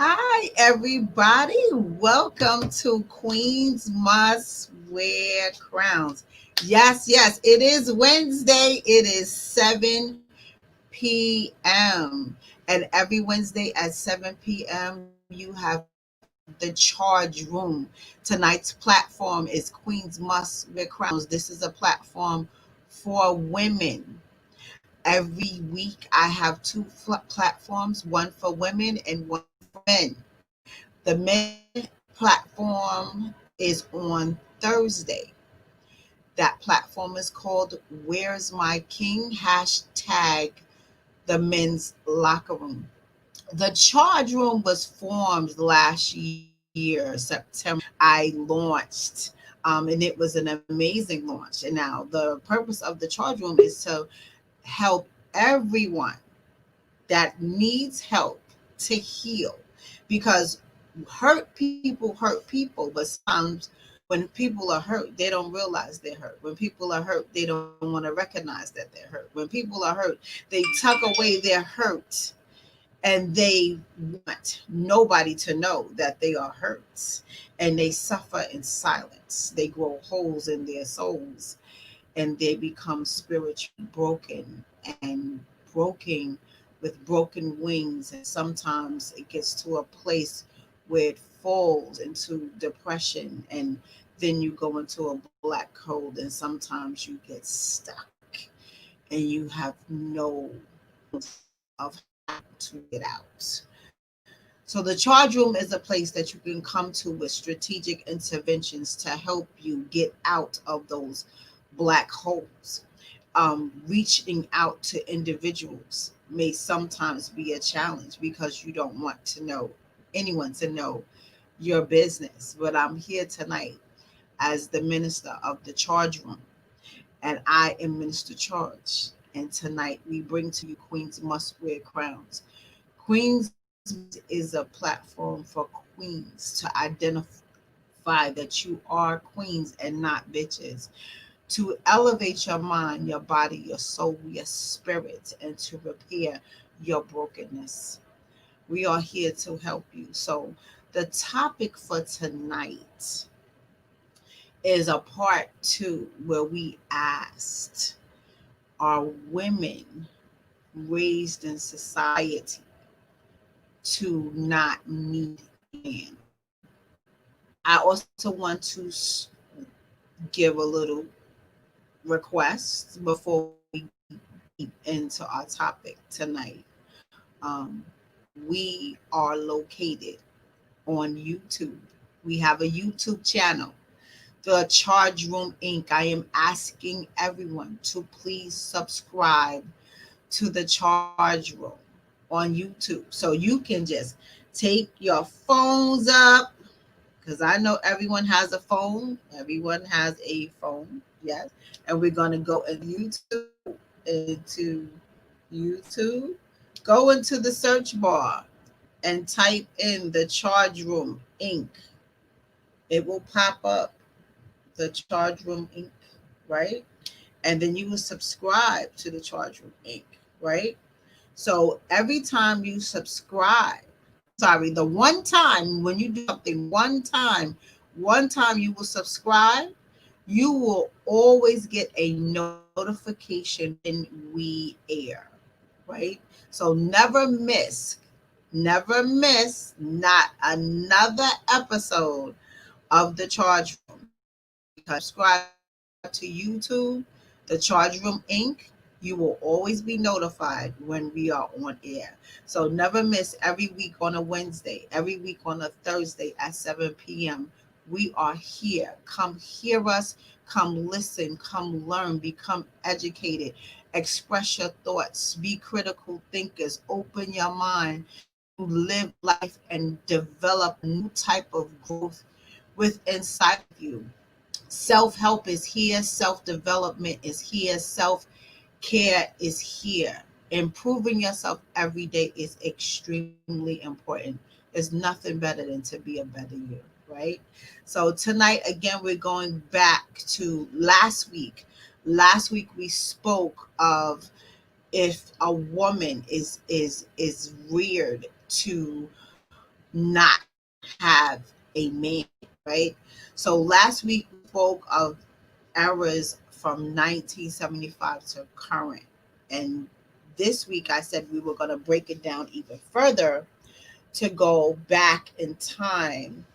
Hi, everybody. Welcome to Queens Must Wear Crowns. Yes, it is Wednesday. It is 7 p.m. And every Wednesday at 7 p.m., you have the Charge Room. Tonight's platform is Queens Must Wear Crowns. This is a platform for women. Every week, I have two platforms, one for women and one for men. The men platform is on Thursday. That platform is called Where's My King? Hashtag the men's locker room. The charge room was formed last year, September. I launched, and it was an amazing launch. And now the purpose of the charge room is to help everyone that needs help to heal, because hurt people, but sometimes when people are hurt, they don't realize they're hurt. When people are hurt, they don't want to recognize that they're hurt. When people are hurt, they tuck away their hurt, and they want nobody to know that they are hurt, and they suffer in silence. They grow holes in their souls, and they become spiritually broken and broken with broken wings. And sometimes it gets to a place where it falls into depression, and then you go into a black hole, and sometimes you get stuck and you have no of how to get out. So the charge room is a place that you can come to with strategic interventions to help you get out of those black holes. Reaching out to individuals may sometimes be a challenge because you don't want to know anyone to know your business. But I'm here tonight as the minister of the charge room, and I am Minister Charge. And tonight we bring to you Queens Must Wear Crowns. Queens is a platform for queens to identify that you are queens and not bitches, to elevate your mind, your body, your soul, your spirit, and to repair your brokenness. We are here to help you. So, the topic for tonight is a part two where we asked, are women raised in society to not need a man? I also want to give a little request before we deep into our topic tonight. Um, we are located on YouTube. We have a YouTube channel, The Charge Room Inc. I am asking everyone to please subscribe to The Charge Room on YouTube, so you can just take your phones up, because I know everyone has a phone. Everyone has a phone, yes. And we're going to go into YouTube, go into the search bar and type in the Charge Room Inc. It will pop up, the Charge Room Inc., right? And then you will subscribe to the Charge Room Inc., right? So every time you subscribe, sorry, the one time when you do something one time you will subscribe, you will always get a notification when we air, right? So never miss not another episode of the Charge Room, because subscribe to YouTube, the Charge Room Inc., you will always be notified when we are on air. So never miss, every week on a Wednesday, every week on a Thursday at 7 p.m. We are here. Come hear us, come listen, come learn, become educated, express your thoughts, be critical thinkers, open your mind to live life and develop a new type of growth with inside of you. Self help is here, self development is here, self care is here. Improving yourself every day is extremely important. There's nothing better than to be a better you, right? So tonight, again, we're going back to last week. Last week we spoke of, if a woman is reared to not have a man, right? So last week we spoke of eras from 1975 to current. And this week I said we were going to break it down even further to go back in time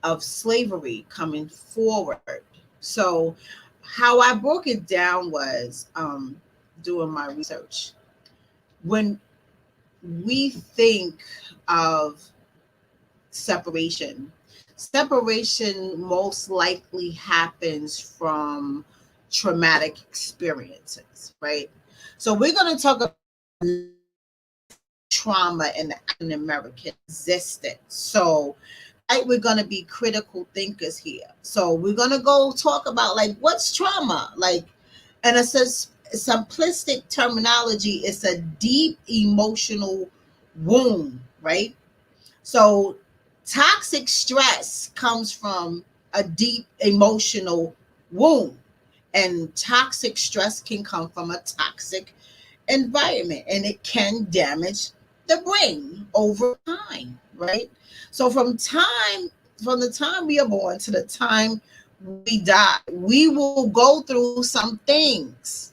of slavery coming forward. So, how I broke it down was doing my research. When we think of separation, separation most likely happens from traumatic experiences, right? So, we're going to talk about trauma in the African American existence. So, right, we're going to be critical thinkers here. So we're going to go talk about like what's trauma, like, and it says simplistic terminology. It's a deep emotional wound, right? So toxic stress comes from a deep emotional wound, and toxic stress can come from a toxic environment, and it can damage the brain over time, right? So from the time we are born to the time we die, we will go through some things.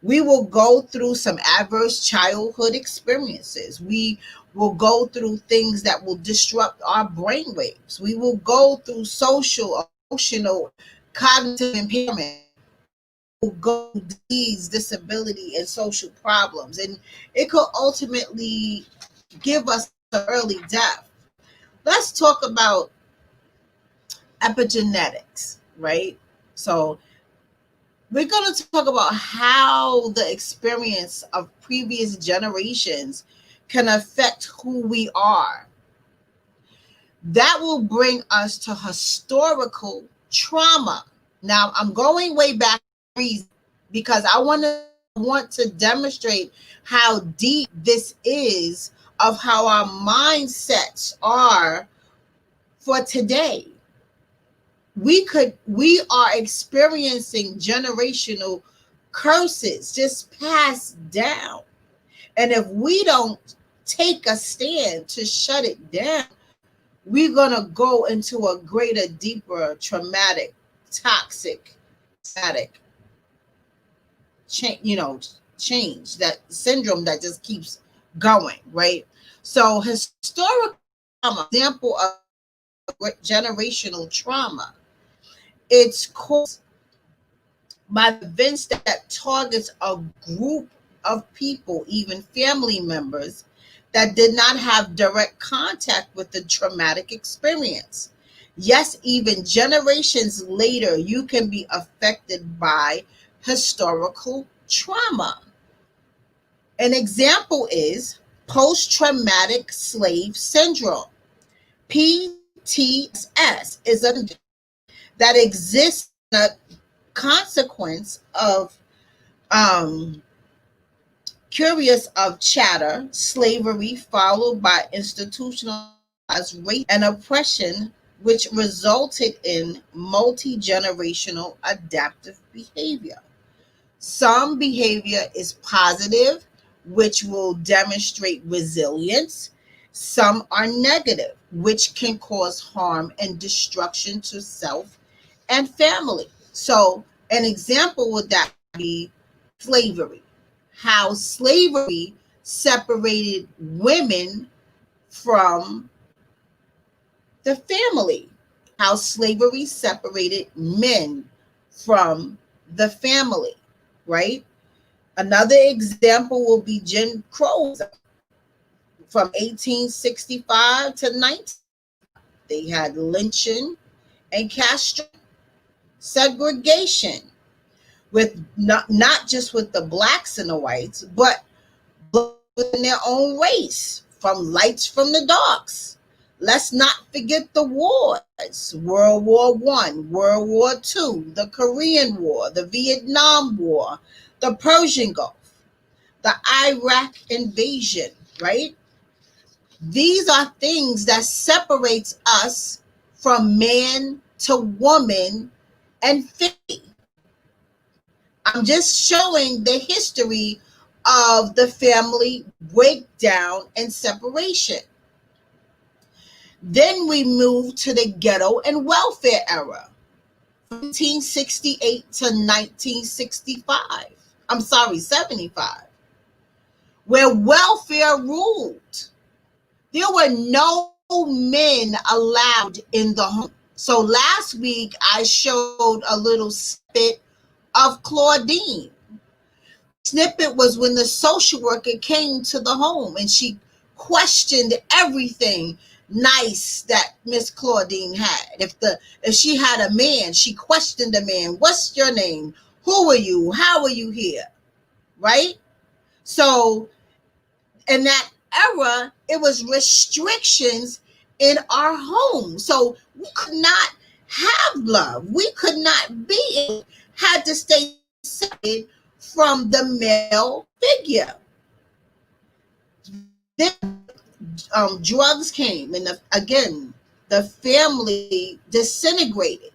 We will go through some adverse childhood experiences. We will go through things that will disrupt our brain waves. We will go through social, emotional, cognitive impairment. Will go through disease, disability, and social problems. And it could ultimately give us an early death. Let's talk about epigenetics, right? So we're going to talk about how the experience of previous generations can affect who we are. That will bring us to historical trauma. Now, I'm going way back because I want to demonstrate how deep this is of how our mindsets are for today. We are experiencing generational curses just passed down. And if we don't take a stand to shut it down, we're going to go into a greater, deeper, traumatic, toxic, static change, that syndrome that just keeps going, right? So historical trauma, example of generational trauma, it's caused by events that targets a group of people, even family members, that did not have direct contact with the traumatic experience. Yes, even generations later, you can be affected by historical trauma. An example is post-traumatic slave syndrome. PTSS is a that exists a consequence of curious of chatter, slavery, followed by institutionalized rape and oppression, which resulted in multi-generational adaptive behavior. Some behavior is positive, which will demonstrate resilience. Some are negative, which can cause harm and destruction to self and family. So, an example would that be slavery. How slavery separated women from the family. How slavery separated men from the family, right? Another example will be Jim Crow from 1865 to 19. They had lynching and castration, segregation, with not just with the blacks and the whites, but within their own race, from lights from the darks. Let's not forget the wars: World War One, World War Two, the Korean War, the Vietnam War, the Persian Gulf, the Iraq invasion, right? These are things that separates us from man to woman and family. I'm just showing the history of the family breakdown and separation. Then we move to the ghetto and welfare era, 1968 to 1965. I'm sorry, 75, where welfare ruled. There were no men allowed in the home. So last week I showed a little snippet of Claudine. Snippet was when the social worker came to the home and she questioned everything nice that Miss Claudine had. If she had a man, she questioned the man. What's your name? Who are you? How are you here? Right? So in that era, it was restrictions in our home. So we could not have love. We could not be, had to stay separated from the male figure. Then drugs came, and again, the family disintegrated.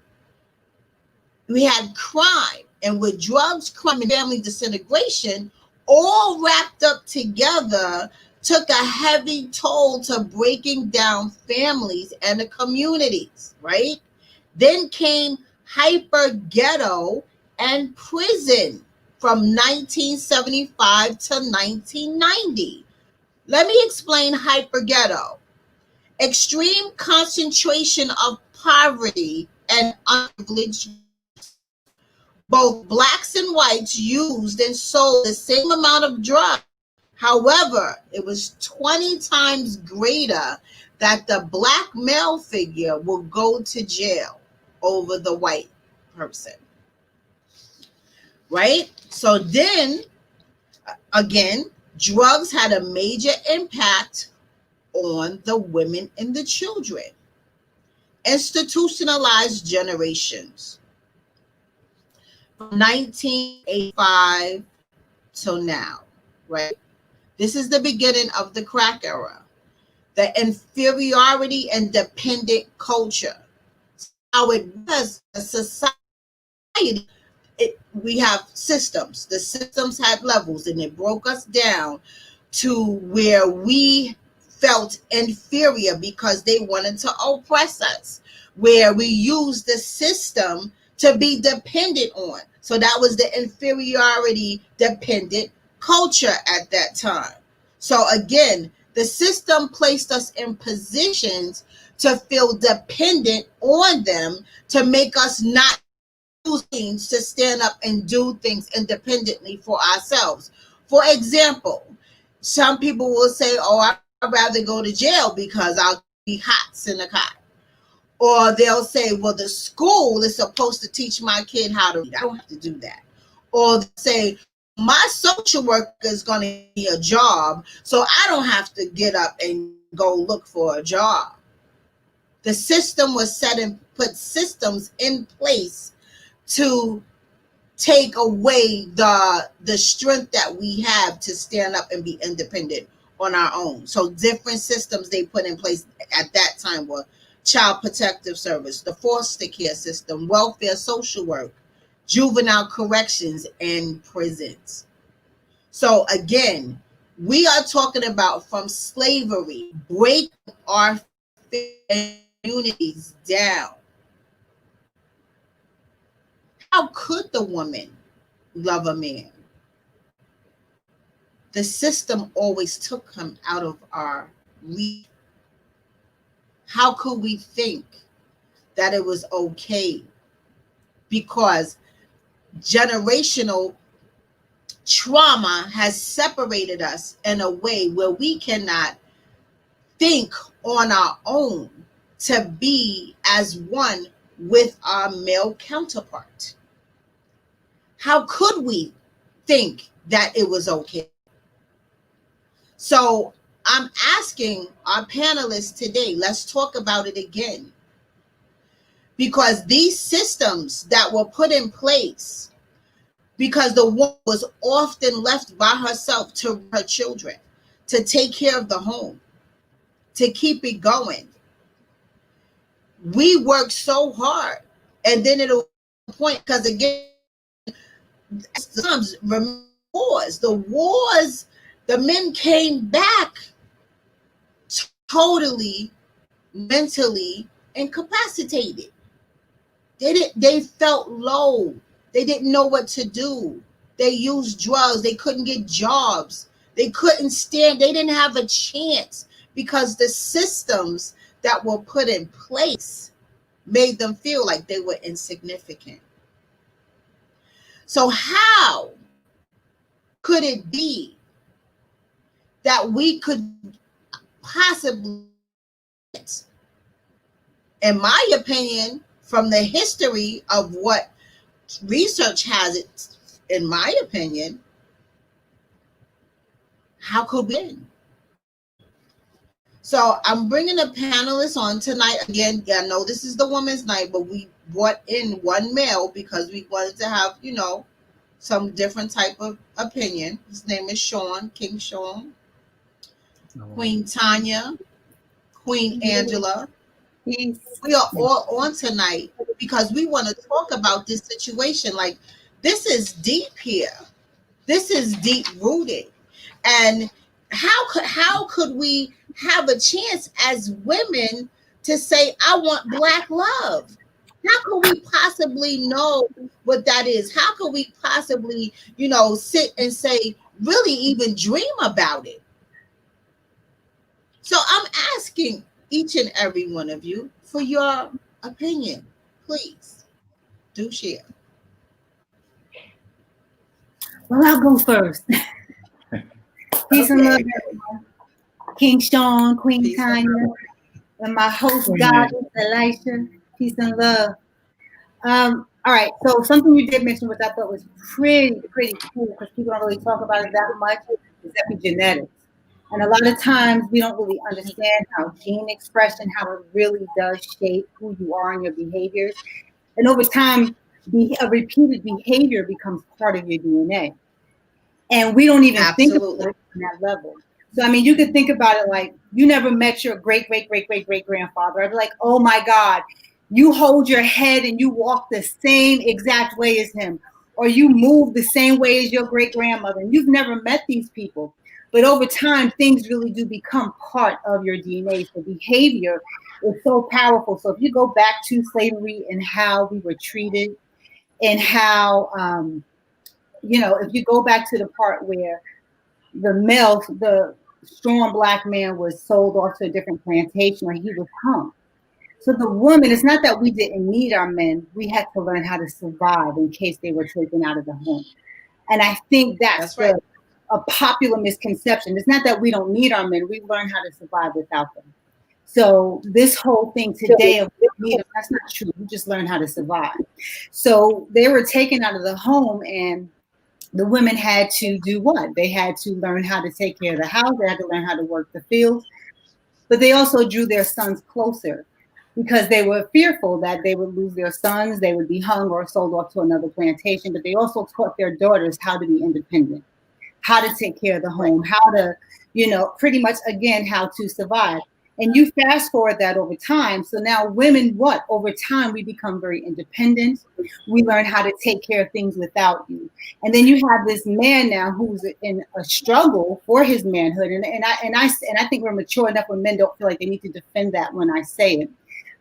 We had crime, and with drugs, crime, and family disintegration, all wrapped up together, took a heavy toll to breaking down families and the communities, right? Then came hyper ghetto and prison from 1975 to 1990. Let me explain hyper ghetto. Extreme concentration of poverty and unprivileged. Both blacks and whites used and sold the same amount of drugs. However, it was 20 times greater that the black male figure will go to jail over the white person. Right? So then, again, drugs had a major impact on the women and the children. Institutionalized generations. From 1985 till now, right? This is the beginning of the crack era. The inferiority and dependent culture. How it was a society. We have systems. The systems had levels, and it broke us down to where we felt inferior because they wanted to oppress us, where we used the system to be dependent on. So that was the inferiority dependent culture at that time. So again, the system placed us in positions to feel dependent on them, to make us not do things, to stand up and do things independently for ourselves. For example, some people will say, oh, I'd rather go to jail because I'll be hot in the car. Or they'll say, well, the school is supposed to teach my kid how to read. I don't have to do that. Or they'll say, my social worker is going to be a job, so I don't have to get up and go look for a job. The system was set and put systems in place to take away the strength that we have to stand up and be independent on our own. So different systems they put in place at that time were Child Protective Service, the foster care system, welfare, social work, juvenile corrections, and prisons. So again, we are talking about from slavery, breaking our communities down. How could the woman love a man? The system always took him out of our reach. How could we think that it was okay? Because generational trauma has separated us in a way where we cannot think on our own to be as one with our male counterpart. How could we think that it was okay? So I'm asking our panelists today, let's talk about it again. Because these systems that were put in place, because the woman was often left by herself to her children, to take care of the home, to keep it going. We work so hard, and then it'll point, because again, sometimes remember The men came back totally mentally incapacitated. They felt low. They didn't know what to do. They used drugs. They couldn't get jobs. They couldn't stand. They didn't have a chance because the systems that were put in place made them feel like they were insignificant. So how could it be that we could possibly, in my opinion, from the history of what research has it, in my opinion, how could we? So I'm bringing a panelist on tonight. Again, I know this is the women's night, but we brought in one male because we wanted to have, some different type of opinion. His name is Sean, King Sean, Queen Tanya, Queen Angela. We are all on tonight because we want to talk about this situation. Like, this is deep here. This is deep rooted. And how could we have a chance as women to say, I want Black love? How could we possibly know what that is? How could we possibly, sit and say, really even dream about it? So I'm asking each and every one of you for your opinion. Please do share. Well, I'll go first. Peace and love, King Sean, Queen Tanya, and my host, Goddess, Elisha. Peace and love. All right, so something you did mention, which I thought was pretty cool, because people don't really talk about it that much, is epigenetics. And a lot of times we don't really understand how gene expression, how it really does shape who you are and your behaviors. And over time, a repeated behavior becomes part of your DNA. And we don't even think about it on that level. So, I mean, you could think about it like you never met your great-great-great-great-great-grandfather. I'd be like, oh my God, you hold your head and you walk the same exact way as him, or you move the same way as your great-grandmother. And you've never met these people. But over time, things really do become part of your DNA. So behavior is so powerful. So if you go back to slavery and how we were treated and how, if you go back to the part where the strong Black man was sold off to a different plantation where he was hung. So the woman, it's not that we didn't need our men. We had to learn how to survive in case they were taken out of the home. And I think that's right. A popular misconception. It's not that we don't need our men. We learn how to survive without them. So this whole thing today of that's not true. We just learn how to survive. So they were taken out of the home, and the women had to do what? They had to learn how to take care of the house. They had to learn how to work the fields. But they also drew their sons closer because they were fearful that they would lose their sons. They would be hung or sold off to another plantation. But they also taught their daughters how to be independent, how to take care of the home, how to, pretty much, again, how to survive. And you fast forward that over time. So now women, over time, we become very independent. We learn how to take care of things without you. And then you have this man now who's in a struggle for his manhood. And I think we're mature enough when men don't feel like they need to defend that when I say it.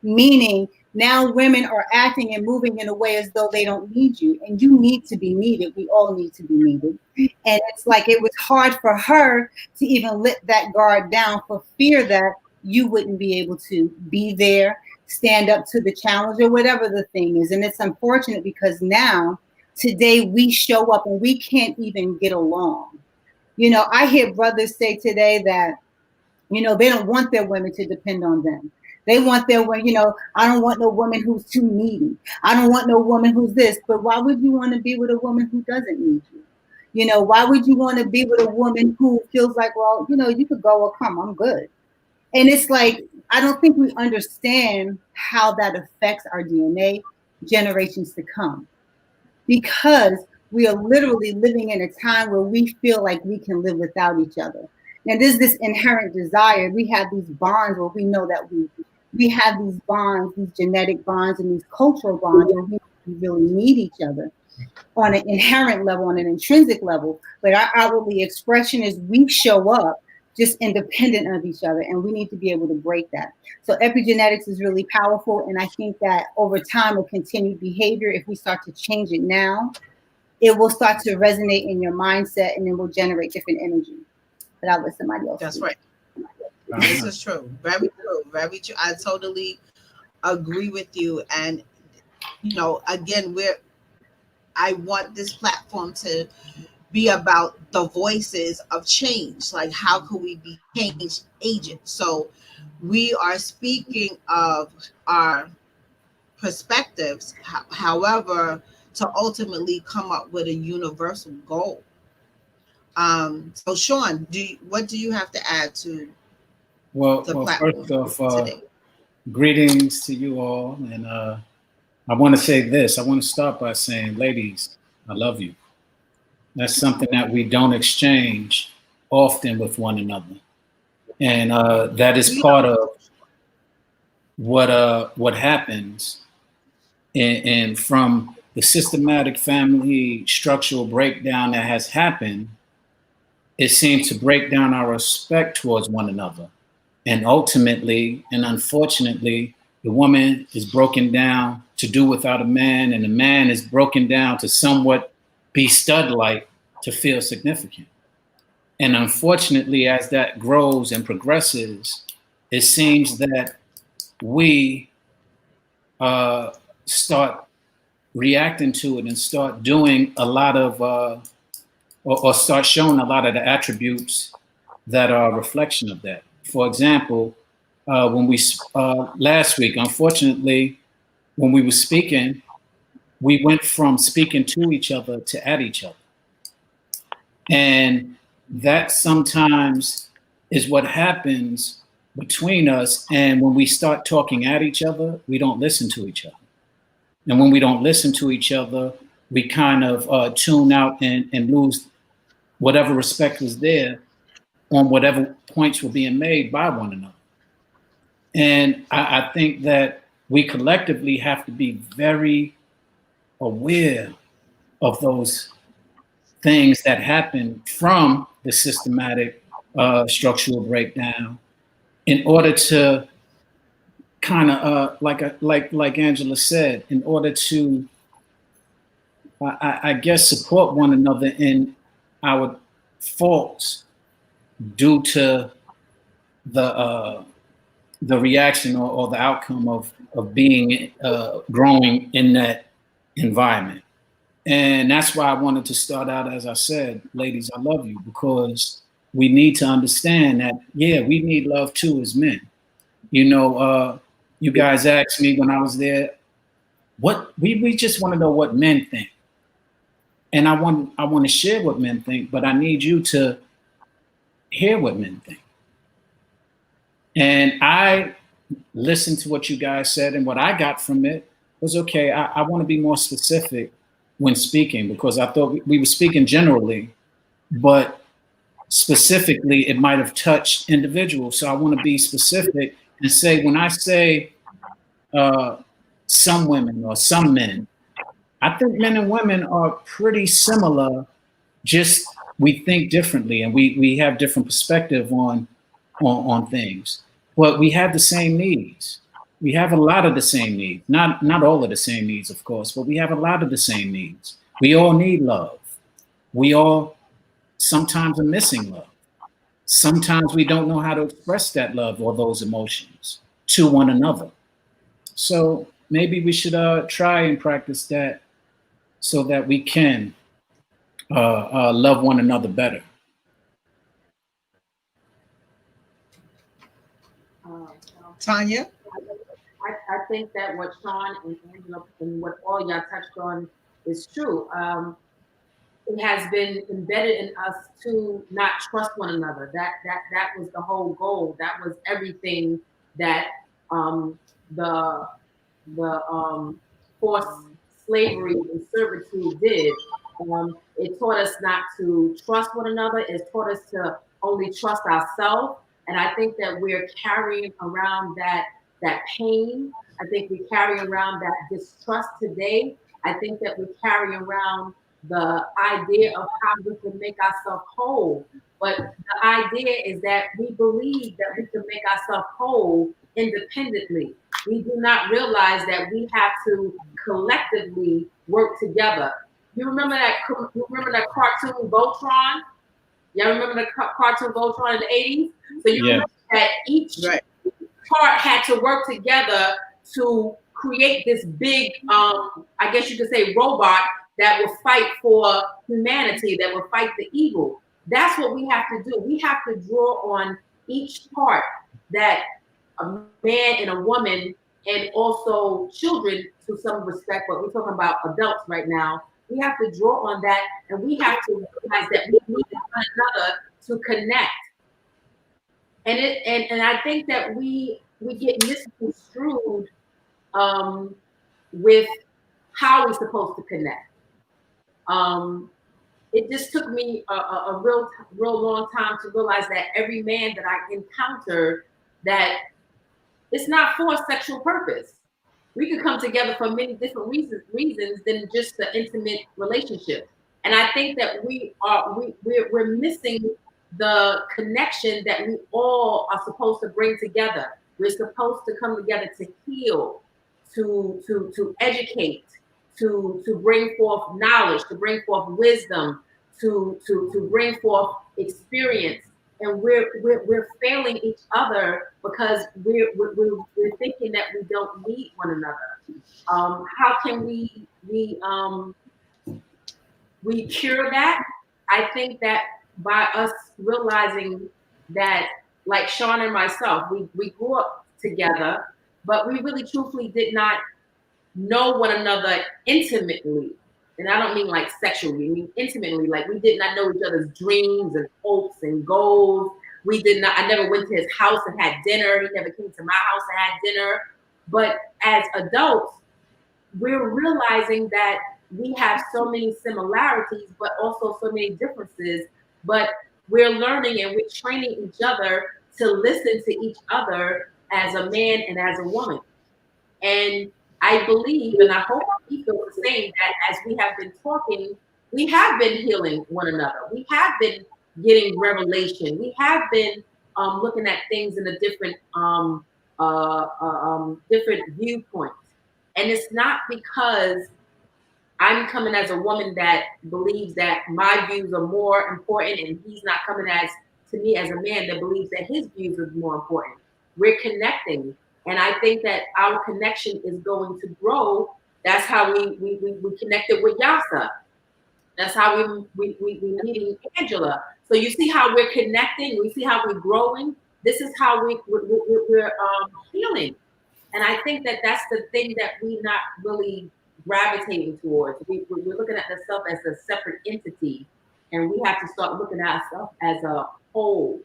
Meaning now women are acting and moving in a way as though they don't need you. And you need to be needed. We all need to be needed. And it's like it was hard for her to even let that guard down for fear that you wouldn't be able to be there, stand up to the challenge or whatever the thing is. And it's unfortunate because now, today, we show up and we can't even get along. I hear brothers say today that, they don't want their women to depend on them. They want their women, I don't want no woman who's too needy. I don't want no woman who's this. But why would you want to be with a woman who doesn't need you? Why would you want to be with a woman who feels like, well, you could go or come, I'm good. And it's like, I don't think we understand how that affects our DNA generations to come, because we are literally living in a time where we feel like we can live without each other. Now, there's this inherent desire. We have these bonds where we know that we have these bonds, these genetic bonds and these cultural bonds where we really need each other. on an inherent level, on an intrinsic level, but our outwardly expression is we show up just independent of each other, and we need to be able to break that. So epigenetics is really powerful, and I think that over time, a continued behavior, if we start to change it now, it will start to resonate in your mindset, and it will generate different energy. But I'll let somebody else That's speak. right. This is true. Very true. Very true. I totally agree with you. And again, I want this platform to be about the voices of change. Like, how can we be change agents? So we are speaking of our perspectives, however, to ultimately come up with a universal goal. So Sean, what do you have to add to the Well, platform first off, today? greetings to you all, and I want to say this. I want to start by saying, ladies, I love you. That's something that we don't exchange often with one another, and that is We part of what happens, and from the systematic family structural breakdown that has happened. It seems to break down our respect towards one another. And ultimately, and unfortunately, the woman is broken down to do without a man, and the man is broken down to somewhat be stud-like to feel significant. And unfortunately, as that grows and progresses, it seems that we start reacting to it and start doing a lot of, or start showing a lot of the attributes that are a reflection of that. For example, when we last week, unfortunately, when we were speaking, we went from speaking to each other to at each other, and that sometimes is what happens between us. And when we start talking at each other, we don't listen to each other, and when we don't listen to each other, we kind of tune out and lose whatever respect was there on whatever points were being made by one another. And I think that we collectively have to be very aware of those things that happen from the systematic structural breakdown in order to kind of like Angela said, in order to I guess support one another in our faults due to the reaction or the outcome of being growing in that environment. And that's why I wanted to start out, as I said, ladies, I love you, because we need to understand that, yeah, we need love too as men. You guys asked me when I was there, what we just want to know what men think. And I want to share what men think, but I need you to hear what men think. And I listened to what you guys said, and what I got from it was, okay, I want to be more specific when speaking, because I thought we were speaking generally, but specifically it might have touched individuals. So I want to be specific and say, when I say some women or some men, I think men and women are pretty similar, just we think differently, and we have different perspective on things. But we have the same needs. We have a lot of the same needs. Not all of the same needs, of course, but we have a lot of the same needs. We all need love. We all sometimes are missing love. Sometimes we don't know how to express that love or those emotions to one another. So maybe we should try and practice that so that we can love one another better. Tanya? I think that what Sean and Angela and what all y'all touched on is true. It has been embedded in us to not trust one another. That was the whole goal. That was everything that the forced slavery and servitude did. It taught us not to trust one another. It taught us to only trust ourselves. And I think that we're carrying around that pain. I think we carry around that distrust today. I think that we carry around the idea of how we can make ourselves whole. But the idea is that we believe that we can make ourselves whole independently. We do not realize that we have to collectively work together. You remember that? You remember that cartoon Voltron? Y'all remember the cartoon Voltron in the 80s? So you Yeah. remember that each part had to work together to create this big, I guess you could say, robot that will fight for humanity, that will fight the evil. That's what we have to do. We have to draw on each part that a man and a woman and also children to some respect, but we're talking about adults right now. We have to draw on that, and we have to realize that we need one another to connect. And I think that we get misconstrued with how we're supposed to connect. It just took me a real long time to realize that every man that I encounter, that it's not for a sexual purpose. We could come together for many different reasons than just the intimate relationship. And I think that we're missing the connection that we all are supposed to bring together. We're supposed to come together to heal, to educate, to bring forth knowledge, to bring forth wisdom, to bring forth experience. And we're failing each other because we're thinking that we don't need one another. How can we cure that? I think that by us realizing that, like Sean and myself, we grew up together, but we really truthfully did not know one another intimately. And I don't mean like sexually, I mean intimately. Like we did not know each other's dreams and hopes and goals. I never went to his house and had dinner. He never came to my house and had dinner. But as adults, we're realizing that we have so many similarities, but also so many differences. But we're learning and we're training each other to listen to each other as a man and as a woman. And I believe, and I hope you feel the same, that as we have been talking, we have been healing one another. We have been getting revelation. We have been looking at things in a different different viewpoints. And it's not because I'm coming as a woman that believes that my views are more important, and he's not coming as to me as a man that believes that his views are more important. We're connecting. And I think that our connection is going to grow. That's how we connected with Yasa. That's how we meeting Angela. So you see how we're connecting. We see how we're growing. This is how we're healing. And I think that that's the thing that we're not really gravitating towards. We're looking at ourselves as a separate entity, and we have to start looking at ourselves as a whole.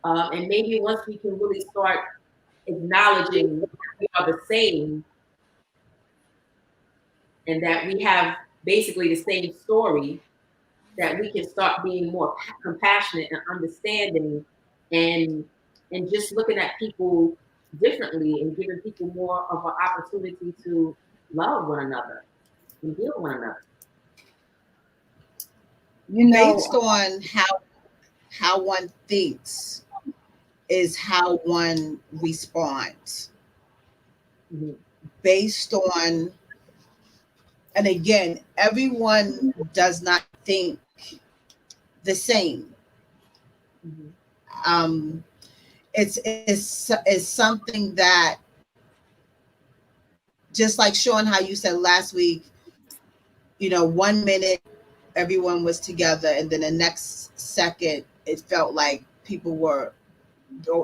And maybe once we can really start acknowledging that we are the same and that we have basically the same story, that we can start being more compassionate and understanding, and just looking at people differently and giving people more of an opportunity to love one another and heal one another. You know, based on how one thinks is how one responds. Mm-hmm. Based on, and again, everyone does not think the same. Mm-hmm. It's something that, just like Sean, how you said last week, you know, 1 minute everyone was together, and then the next second it felt like people were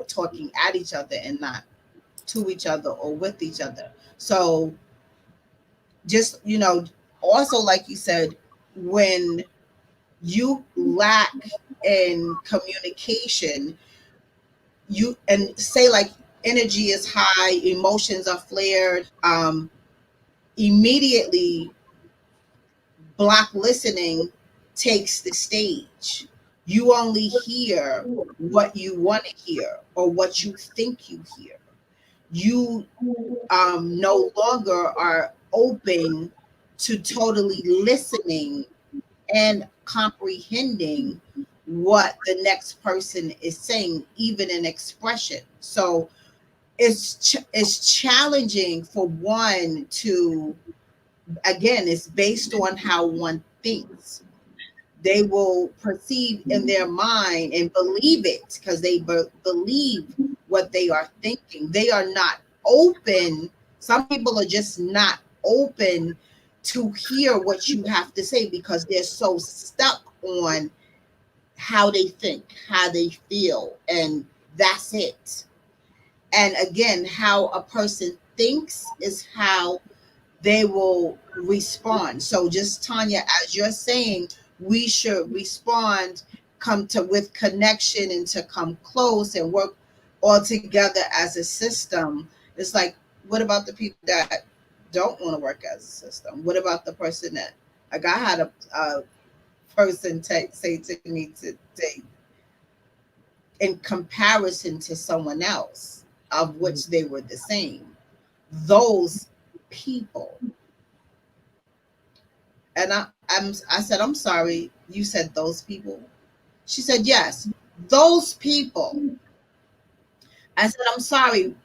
talking at each other and not to each other or with each other. So just, you know, also like you said, when you lack in communication, you, and say like energy is high, emotions are flared, immediately block listening takes the stage. You only hear what you want to hear or what you think you hear. You no longer are open to totally listening and comprehending what the next person is saying, even in expression. So it's challenging for one to, again, it's based on how one thinks. They will perceive in their mind and believe it because they believe what they are thinking. They are not open. Some people are just not open to hear what you have to say because they're so stuck on how they think, how they feel, and that's it. And again, how a person thinks is how they will respond. So just Tanya, as you're saying, we should respond, come to with connection and to come close and work all together as a system. It's like, what about the people that don't want to work as a system? What about the person that, like I had a person say to me today, in comparison to someone else of which they were the same, those people. And I said, I'm sorry, you said those people? She said, yes, those people. I said, I'm sorry,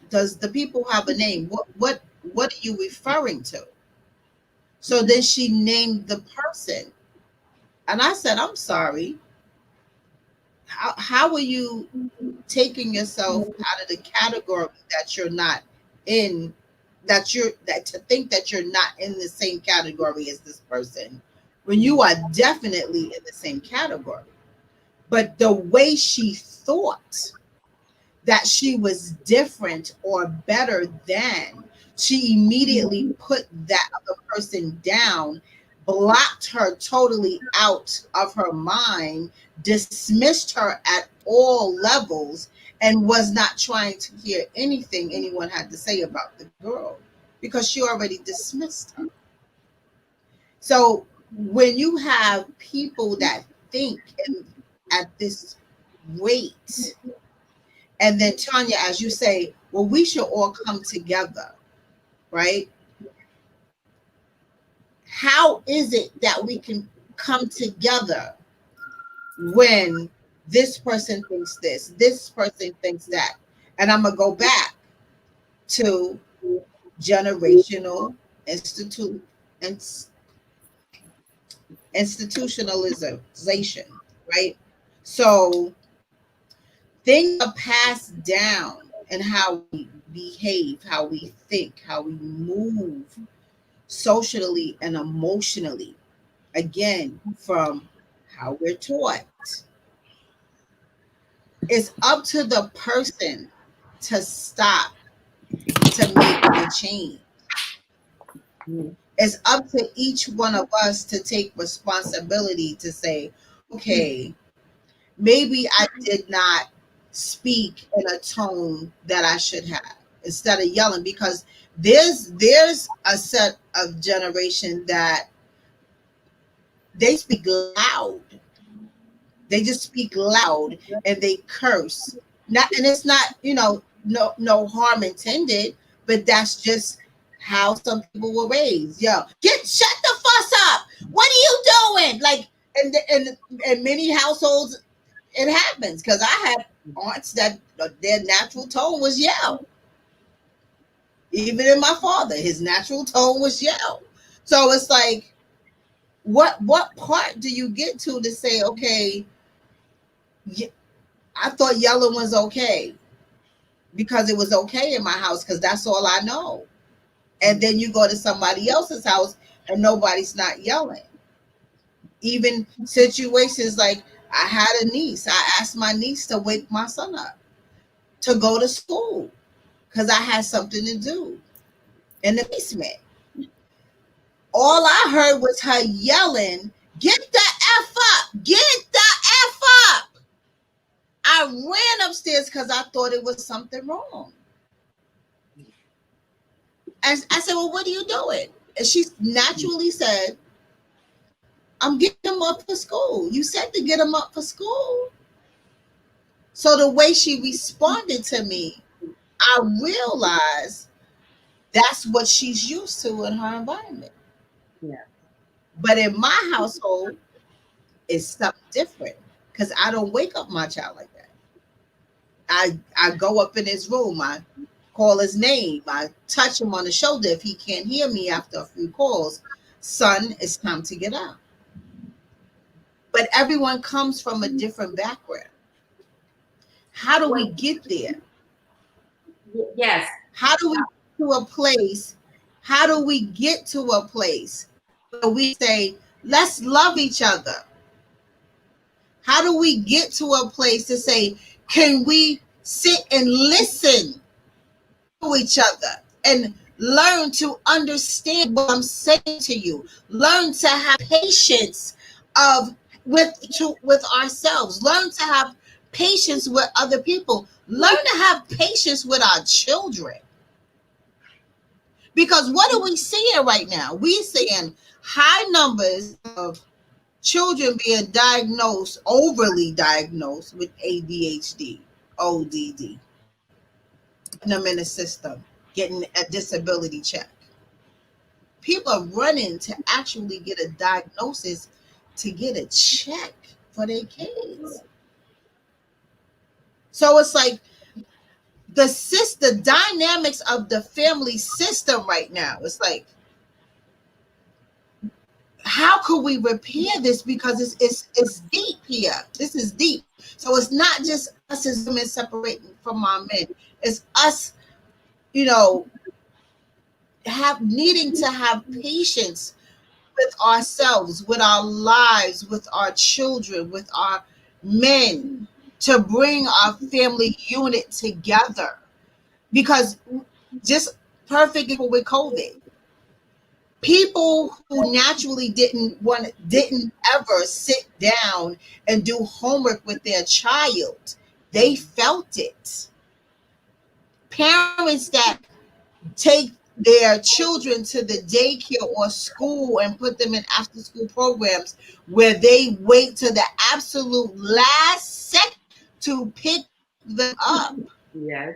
does the people have a name? What are you referring to? So then she named the person. And I said, I'm sorry. How are you taking yourself out of the category that you're not in, that to think that you're not in the same category as this person when you are definitely in the same category? But the way she thought that she was different or better than, she immediately put that other person down, blocked her totally out of her mind, dismissed her at all levels, and was not trying to hear anything anyone had to say about the girl because she already dismissed her. So when you have people that think at this rate, and then Tanya, as you say, well, we should all come together, right? How is it that we can come together when this person thinks this person thinks that? And I'm going to go back to generational institutionalization, right? So things are passed down and how we behave, how we think, how we move socially and emotionally, again, from how we're taught. It's up to the person to stop, to make the change. It's up to each one of us to take responsibility to say, okay, maybe I did not speak in a tone that I should have, instead of yelling, because there's a set of generation that they speak loud. They just speak loud and they curse. Not, and it's not, no harm intended, but that's just how some people were raised. Yo, shut the fuss up. What are you doing? Like, and in many households, it happens because I had aunts that their natural tone was yell. Even in my father, his natural tone was yell. So it's like, what part do you get to say, okay, I thought yelling was okay because it was okay in my house because that's all I know. And then you go to somebody else's house and nobody's not yelling. Even situations like, I had a niece. I asked my niece to wake my son up to go to school because I had something to do in the basement. All I heard was her yelling, get the F up, get the F up. I ran upstairs because I thought it was something wrong. And I said, well, what are you doing? And she naturally said, I'm getting him up for school. You said to get him up for school. So the way she responded to me, I realized that's what she's used to in her environment. Yeah. But in my household, it's something different because I don't wake up my child like that. I go up in his room, I call his name, I touch him on the shoulder if he can't hear me after a few calls. Son, it's time to get up. But everyone comes from a different background. How do we get there? Yes. How do we get to a place? How do we get to a place where we say, let's love each other? How do we get to a place to say, can we sit and listen to each other and learn to understand what I'm saying to you? Learn to have patience of with ourselves. Learn to have patience with other people. Learn to have patience with our children. Because what are we seeing right now? We're seeing high numbers of children being diagnosed, overly diagnosed with ADHD, ODD, putting them in the system, getting a disability check. People are running to actually get a diagnosis to get a check for their kids. So it's like the dynamics of the family system right now. It's like, how could we repair this? Because it's deep here. This is deep. So it's not just us as women separating from our men. It's us, you know, needing to have patience with ourselves, with our lives, with our children, with our men, to bring our family unit together. Because just perfect example with COVID, people who naturally didn't ever sit down and do homework with their child, they felt it. Parents that take their children to the daycare or school and put them in after school programs where they wait to the absolute last second to pick them up. Yes.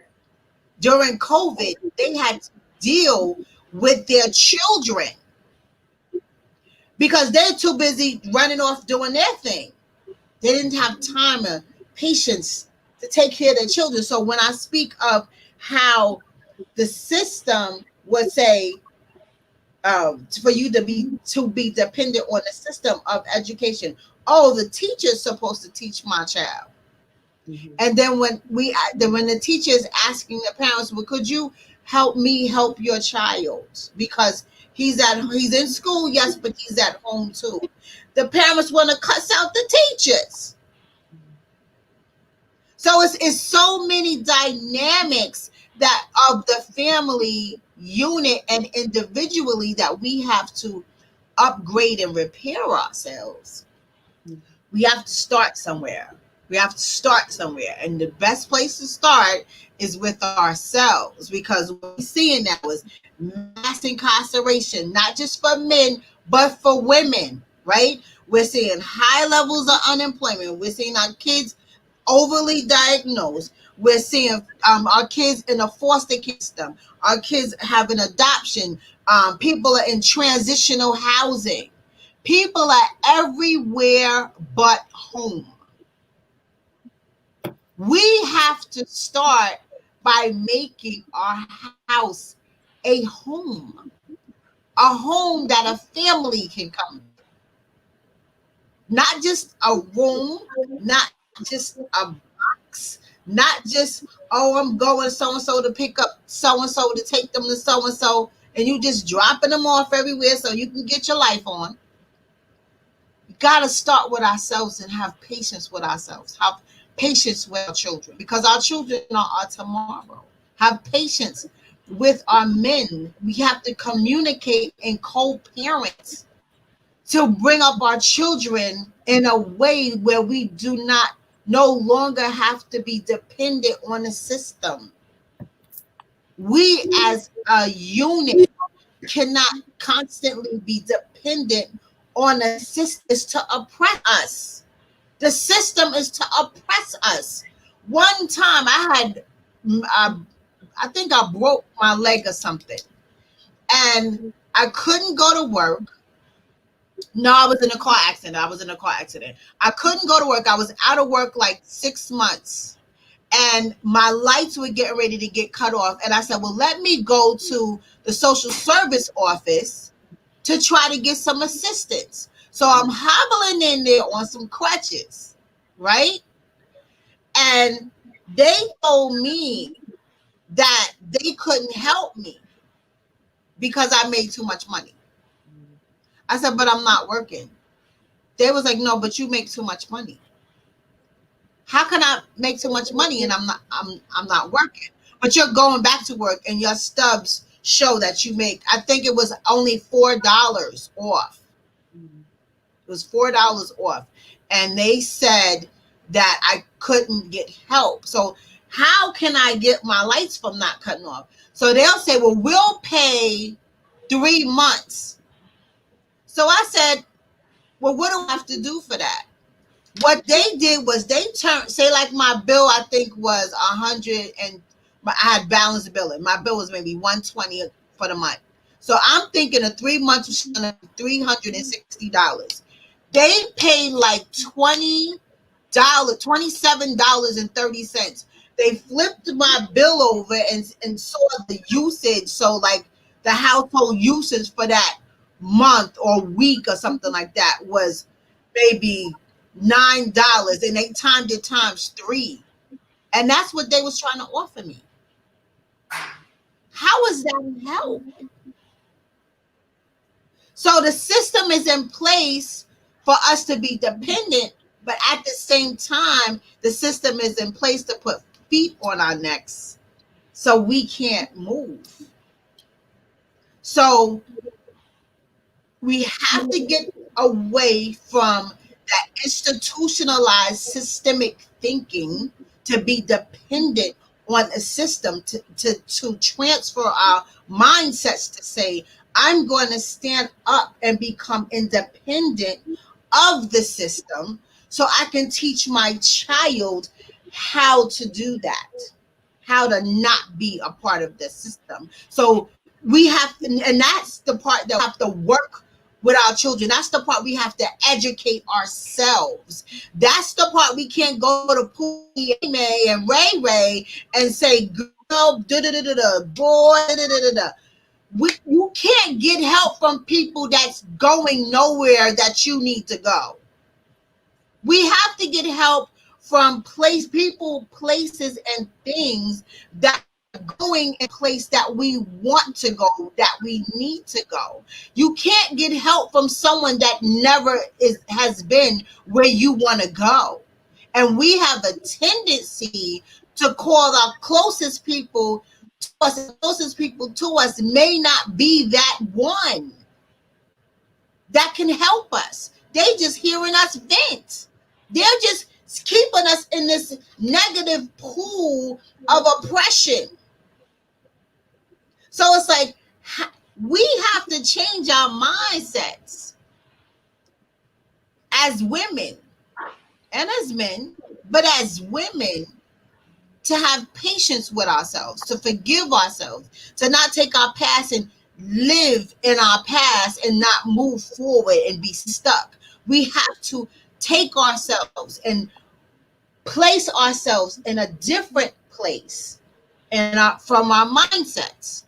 During COVID, they had to deal with their children because they're too busy running off doing their thing. They didn't have time or patience to take care of their children. So when I speak of how the system would say for you to be dependent on the system of education, oh, the teacher's supposed to teach my child. Mm-hmm. And then when the teacher is asking the parents, well, could you help me help your child? Because he's in school, yes, but he's at home too. The parents want to cuss out the teachers. So it's so many dynamics that of the family unit and individually that we have to upgrade and repair ourselves. We have to start somewhere. And the best place to start is with ourselves, because what we're seeing now is mass incarceration, not just for men, but for women, right? We're seeing high levels of unemployment. We're seeing our kids overly diagnosed. We're seeing our kids in a foster care system. Our kids having adoption. People are in transitional housing. People are everywhere but home. We have to start by making our house a home that a family can come to. Not just a room, not just a box, not just, oh, I'm going so-and-so to pick up so-and-so to take them to so-and-so, and you just dropping them off everywhere so you can get your life on. We got to start with ourselves and have patience with ourselves. Have patience with our children, because our children are our tomorrow. Have patience with our men. We have to communicate and co-parent to bring up our children in a way where we do not no longer have to be dependent on the system. We as a unit cannot constantly be dependent on a system to oppress us. The system is to oppress us. One time I think I broke my leg or something, and I couldn't go to work. No, I was in a car accident. I couldn't go to work. I was out of work like 6 months, and my lights were getting ready to get cut off. And I said, well, let me go to the social service office to try to get some assistance. So I'm hobbling in there on some crutches, right? And they told me that they couldn't help me because I made too much money. I said, but I'm not working. They was like, no, but you make too much money. How can I make too much money and I'm not working? But you're going back to work and your stubs show that you make, I think it was only $4 off. It was $4 off. And they said that I couldn't get help. So how can I get my lights from not cutting off? So they'll say, well, we'll pay 3 months. So I said, well, what do I have to do for that? What they did was they turned, say like my bill, I think was 100 and I had balanced billing. My bill was maybe 120 for the month. So I'm thinking of 3 months was going to be $360. They paid like $27.30. They flipped my bill over and saw the usage. So like the household usage for that month or week or something like that was maybe $9, and they timed it times 3. And that's what they was trying to offer me. How is that help? So the system is in place for us to be dependent, but at the same time, the system is in place to put feet on our necks so we can't move. So we have to get away from that institutionalized systemic thinking to be dependent on a system, to transfer our mindsets to say, I'm going to stand up and become independent of the system so I can teach my child how to do that, how to not be a part of the system. So we have to, and that's the part that we have to work with our children. That's the part we have to educate ourselves. That's the part we can't go to Pookie and Ray Ray and say, girl, boy, you can't get help from people that's going nowhere that you need to go. We have to get help from people, places, and things that are going in place that we want to go, that we need to go. You can't get help from someone that never has been where you want to go. And we have a tendency to call our closest people to us, the closest people to us may not be that one that can help us. They just hearing us vent. They're just keeping us in this negative pool of oppression. So it's like we have to change our mindsets as women and as men, but as women, to have patience with ourselves, to forgive ourselves, to not take our past and live in our past and not move forward and be stuck. We have to take ourselves and place ourselves in a different place and from our mindsets.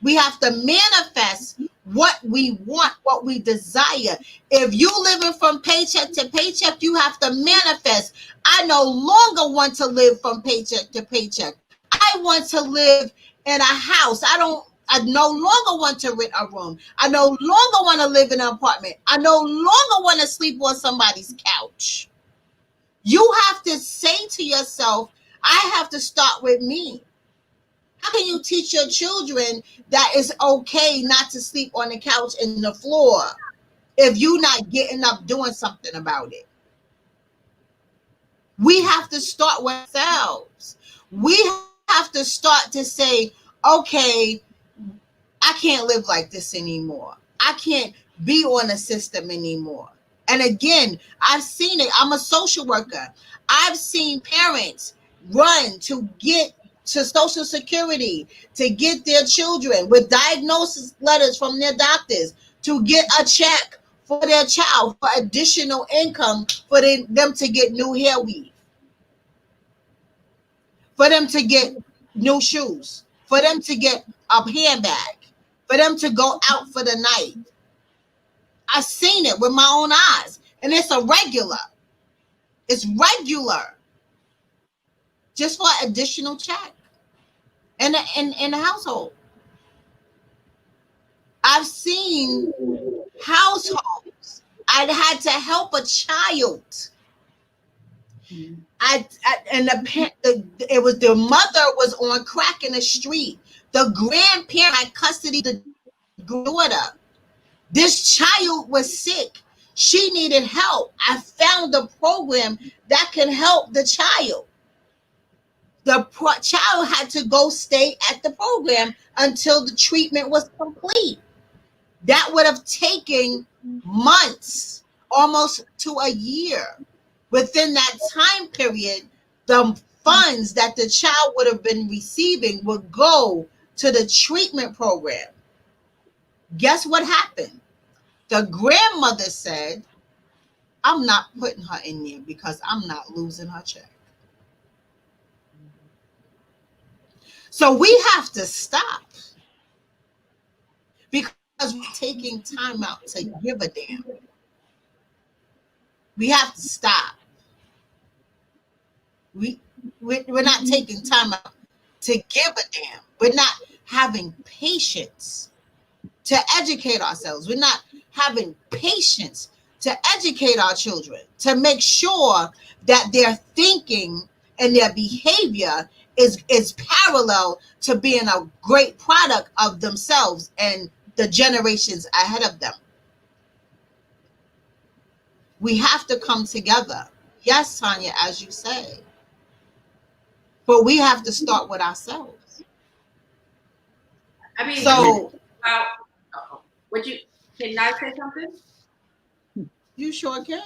We have to manifest what we want, what we desire. If you living from paycheck to paycheck, you have to manifest. I no longer want to live from paycheck to paycheck. I want to live in a house. I no longer want to rent a room. I no longer want to live in an apartment. I no longer want to sleep on somebody's couch. You have to say to yourself, I have to start with me. How can you teach your children that it's okay not to sleep on the couch and the floor if you're not getting up doing something about it? We have to start with ourselves. We have to start to say, okay, I can't live like this anymore. I can't be on a system anymore. And again, I've seen it. I'm a social worker. I've seen parents run to get to Social Security to get their children with diagnosis letters from their doctors to get a check for their child, for additional income, for them to get new hair weave, for them to get new shoes, for them to get a handbag, for them to go out for the night. I've seen it with my own eyes, and it's a regular. It's regular, just for additional check in the household. I've seen households. I had to help a child. And it was the mother was on crack in the street. The grandparent had custody of the daughter. This child was sick. She needed help. I found a program that can help the child. The child had to go stay at the program until the treatment was complete. That would have taken months, almost to a year. Within that time period, the funds that the child would have been receiving would go to the treatment program. Guess what happened? The grandmother said, I'm not putting her in there because I'm not losing her check. So we have to stop, because we're taking time out to give a damn. We have to stop. We're not taking time out to give a damn. We're not having patience to educate ourselves. We're not having patience to educate our children, to make sure that their thinking and their behavior is parallel to being a great product of themselves and the generations ahead of them. We have to come together. Yes, Tanya, as you say. But we have to start with ourselves. I mean, so what you can I say something? You sure can.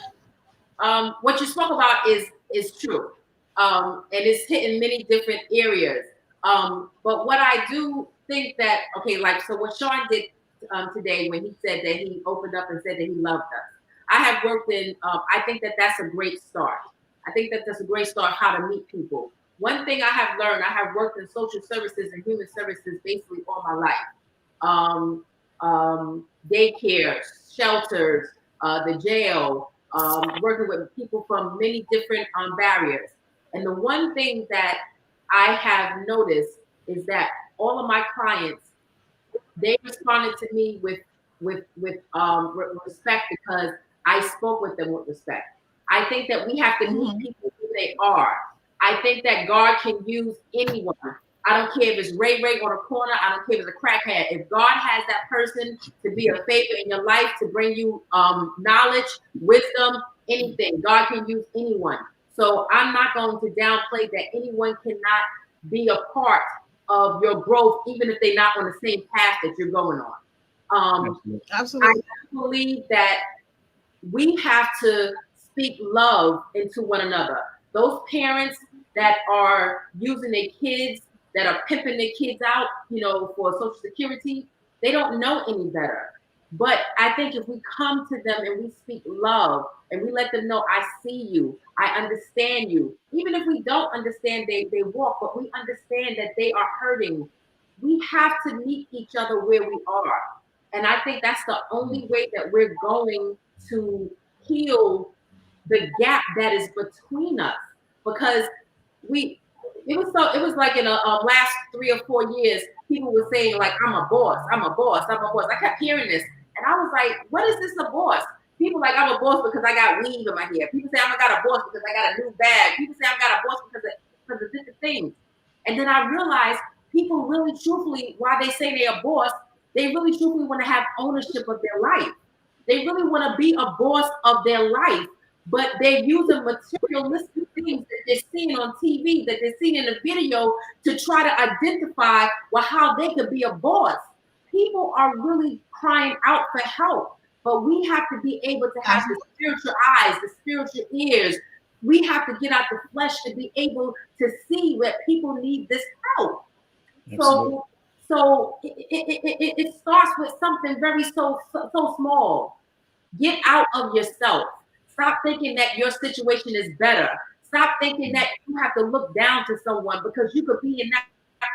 What you spoke about is true, and it's hitting many different areas. But what I do think that, okay, like, so what Sean did today when he said that he opened up and said that he loved us. I have worked in, I think that that's a great start. I think that that's a great start, how to meet people. One thing I have learned, I have worked in social services and human services basically all my life. Daycare, shelters, the jail, working with people from many different barriers. And the one thing that I have noticed is that all of my clients, they responded to me with respect, because I spoke with them with respect. I think that we have to meet people who they are. I think that God can use anyone. I don't care if it's Ray on a corner. I don't care if it's a crackhead. If God has that person to be a favor in your life, to bring you knowledge, wisdom, anything, God can use anyone. So I'm not going to downplay that anyone cannot be a part of your growth, even if they're not on the same path that you're going on. Absolutely. I believe that we have to speak love into one another. Those parents that are using their kids, that are pimping their kids out, for Social Security, they don't know any better. But I think if we come to them and we speak love and we let them know, I see you, I understand you. Even if we don't understand they walk, but we understand that they are hurting. We have to meet each other where we are. And I think that's the only way that we're going to heal the gap that is between us. Because it was like in the last 3 or 4 years, people were saying, like, I'm a boss. I kept hearing this. And I was like, what is this, a boss? People like, I'm a boss because I got weave in my hair. People say I got a boss because I got a new bag. People say I got a boss because of different things. And then I realized people really truthfully, while they say they're a boss, they really truthfully want to have ownership of their life. They really want to be a boss of their life, but they're using materialistic things that they're seeing on TV, that they're seeing in a video, to try to identify how they could be a boss. People are really crying out for help, but we have to be able to have the spiritual eyes, the spiritual ears. We have to get out the flesh to be able to see that people need this help. Absolutely. So it starts with something very so small. Get out of yourself. Stop thinking that your situation is better. Stop thinking that you have to look down to someone because you could be in that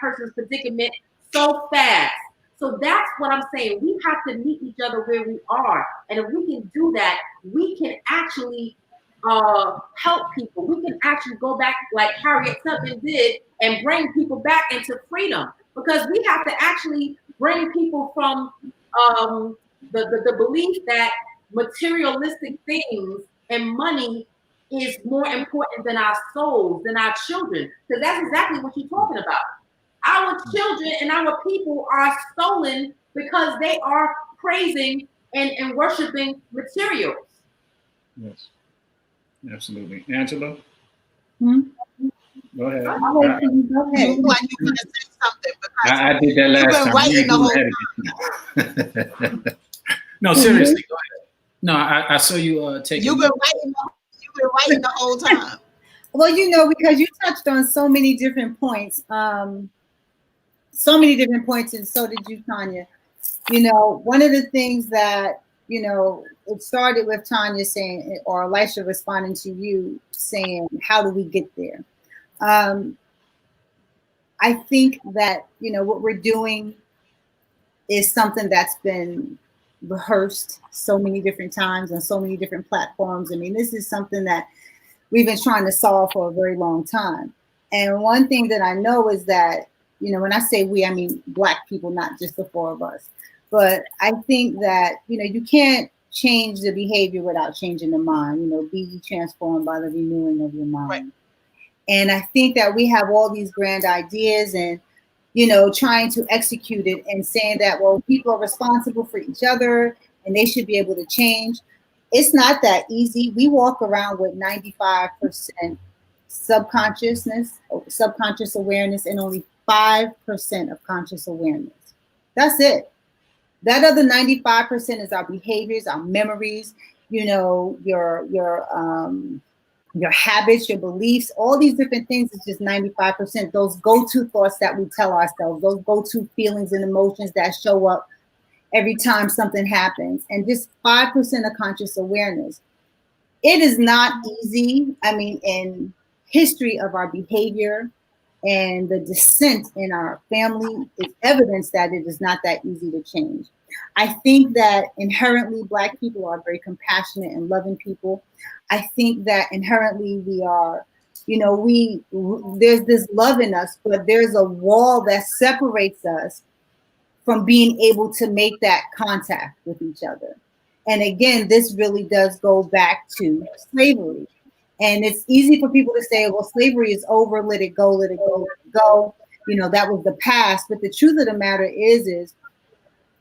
person's predicament so fast. So that's what I'm saying. We have to meet each other where we are. And if we can do that, we can actually help people. We can actually go back like Harriet Tubman did and bring people back into freedom, because we have to actually bring people from the belief that materialistic things and money is more important than our souls, than our children. Because that's exactly what you're talking about. Our children and our people are stolen because they are praising and worshiping materials. Yes, absolutely. Angela? Hmm? Go ahead. Go ahead. You like you want to say something because I did that last been time. writing the whole time. No, seriously, go ahead. No, I saw you taking. You've been writing the whole time. Well, you know, because you touched on so many different points, and so did you, Tanya. You know, one of the things that, you know, it started with Tanya saying, or Elisha responding to you saying, how do we get there? I think that, you know, what we're doing is something that's been rehearsed so many different times on so many different platforms. I mean, this is something that we've been trying to solve for a very long time. And one thing that I know is that, you know, when I say we, I mean Black people, not just the four of us. But I think that, you know, you can't change the behavior without changing the mind. You know, be ye transformed by the renewing of your mind. Right. And I think that we have all these grand ideas and, you know, trying to execute it and saying that, well, people are responsible for each other and they should be able to change. It's not that easy. We walk around with 95% subconscious awareness and only 5% of conscious awareness. That's it. That other 95% is our behaviors, our memories, you know, your habits, your beliefs, all these different things is just 95%. Those go-to thoughts that we tell ourselves, those go-to feelings and emotions that show up every time something happens, and just 5% of conscious awareness. It is not easy. I mean, in history of our behavior and the descent in our family is evidence that it is not that easy to change. I think that inherently Black people are very compassionate and loving people. I think that inherently we are, you know, there's this love in us, but there's a wall that separates us from being able to make that contact with each other. And again, this really does go back to slavery. And it's easy for people to say, well, slavery is over, let it go, let it go, let it go. You know, that was the past. But the truth of the matter is,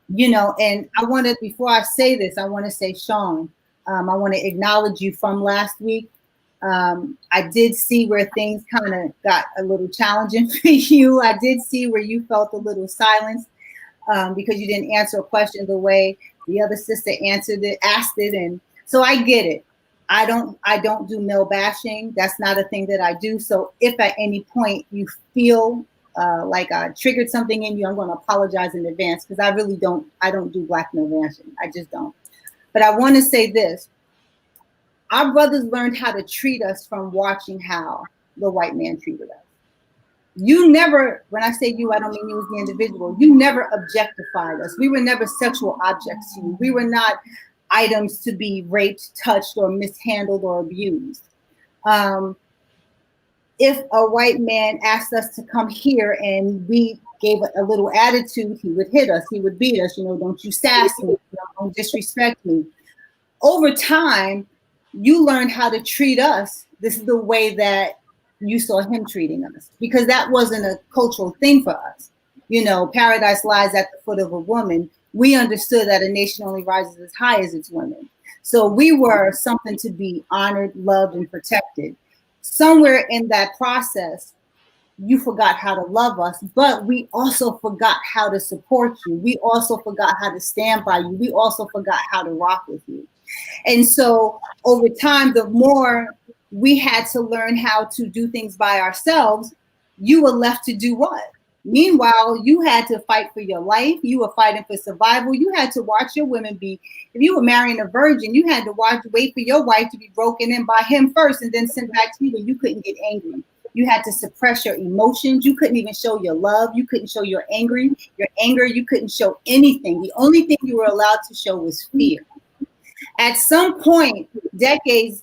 you know, and I want to, before I say this, I want to say, Sean, I want to acknowledge you from last week. I did see where things kind of got a little challenging for you. I did see where you felt a little silenced because you didn't answer a question the way the other sister asked it. And so I get it. I don't do male bashing. That's not a thing that I do. So if at any point you feel like I triggered something in you, I'm going to apologize in advance, because I don't do Black male bashing. I just don't. But I want to say this. Our brothers learned how to treat us from watching how the white man treated us. You never, when I say you, I don't mean you as the individual. You never objectified us. We were never sexual objects to you. We were not items to be raped, touched, or mishandled or abused. If a white man asked us to come here and we gave a little attitude, he would hit us, he would beat us, you know, don't you sass me, don't disrespect me. Over time, you learned how to treat us. This is the way that you saw him treating us, because that wasn't a cultural thing for us. You know, paradise lies at the foot of a woman. We understood that a nation only rises as high as its women. So we were something to be honored, loved, and protected. Somewhere in that process, you forgot how to love us, but we also forgot how to support you. We also forgot how to stand by you. We also forgot how to rock with you. And so over time, the more we had to learn how to do things by ourselves, you were left to do what? Meanwhile, you had to fight for your life. You were fighting for survival. You had to watch your women be, if you were marrying a virgin, you had to wait for your wife to be broken in by him first and then sent back to you, and you couldn't get angry. You had to suppress your emotions. You couldn't even show your love. You couldn't show your anger. You couldn't show anything. The only thing you were allowed to show was fear. At some point, decades,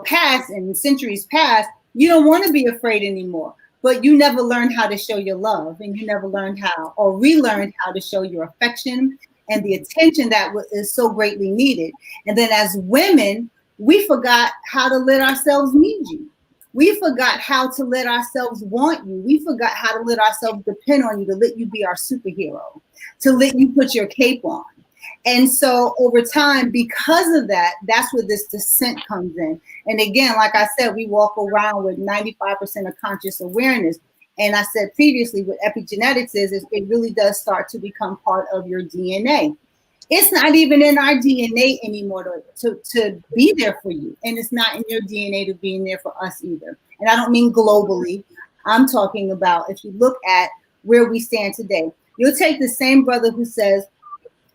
past and centuries past, you don't want to be afraid anymore. But you never learned how to show your love, and you never learned how or relearned how to show your affection and the attention that is so greatly needed. And then as women, we forgot how to let ourselves need you. We forgot how to let ourselves want you. We forgot how to let ourselves depend on you, to let you be our superhero, to let you put your cape on. And so over time, because of that, that's where this descent comes in. And again, like I said, we walk around with 95% of conscious awareness. And I said previously, what epigenetics is it really does start to become part of your DNA. It's not even in our DNA anymore to be there for you. And it's not in your DNA to be in there for us either. And I don't mean globally. I'm talking about if you look at where we stand today, you'll take the same brother who says,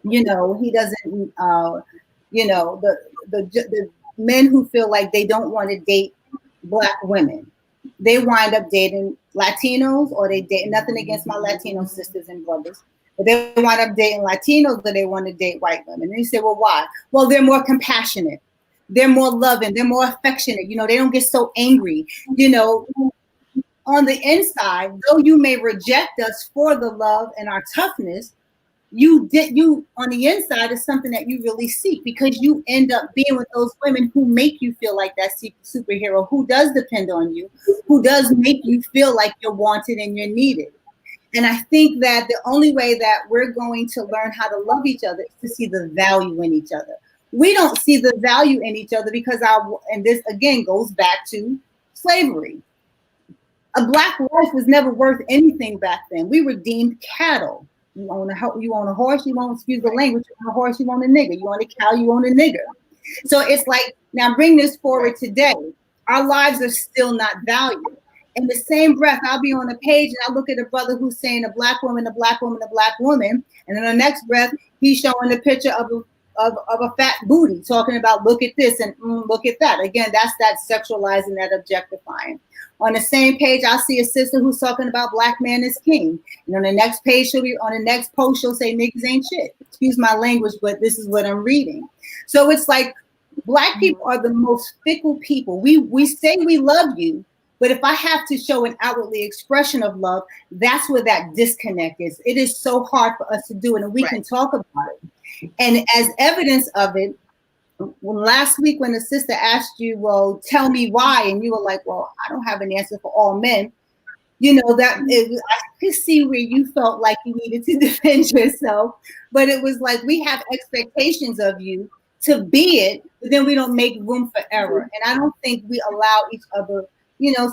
he doesn't, the men who feel like they don't want to date Black women, they wind up dating Latinos, or they date, nothing against my Latino sisters and brothers, but they wind up dating Latinos, or they want to date white women. And you say, well, why? Well, they're more compassionate. They're more loving. They're more affectionate. They don't get so angry. On the inside, though you may reject us for the love and our toughness, you on the inside is something that you really seek, because you end up being with those women who make you feel like that superhero, who does depend on you, who does make you feel like you're wanted and you're needed. And I think that the only way that we're going to learn how to love each other is to see the value in each other. We don't see the value in each other because and this again goes back to slavery. A Black life was never worth anything back then. We were deemed cattle. You own a horse, you won't, excuse the language, you own a horse, you own a nigger. You own a cow, you own a nigger. So it's like, now bring this forward today. Our lives are still not valued. In the same breath, I'll be on a page and I look at a brother who's saying a Black woman, a Black woman, a Black woman. And in the next breath, he's showing a picture of a fat booty, talking about look at this and look at that. Again, that's that sexualizing, that objectifying. On the same page, I'll see a sister who's talking about Black man is king. And on the next page, on the next post, she'll say niggas ain't shit. Excuse my language, but this is what I'm reading. So it's like Black people are the most fickle people. We say we love you, but if I have to show an outwardly expression of love, that's where that disconnect is. It is so hard for us to do it, and we can talk about it. And as evidence of it, last week when the sister asked you, well, tell me why, and you were like, well, I don't have an answer for all men. I could see where you felt like you needed to defend yourself, but it was like we have expectations of you to be it, but then we don't make room for error. And I don't think we allow each other.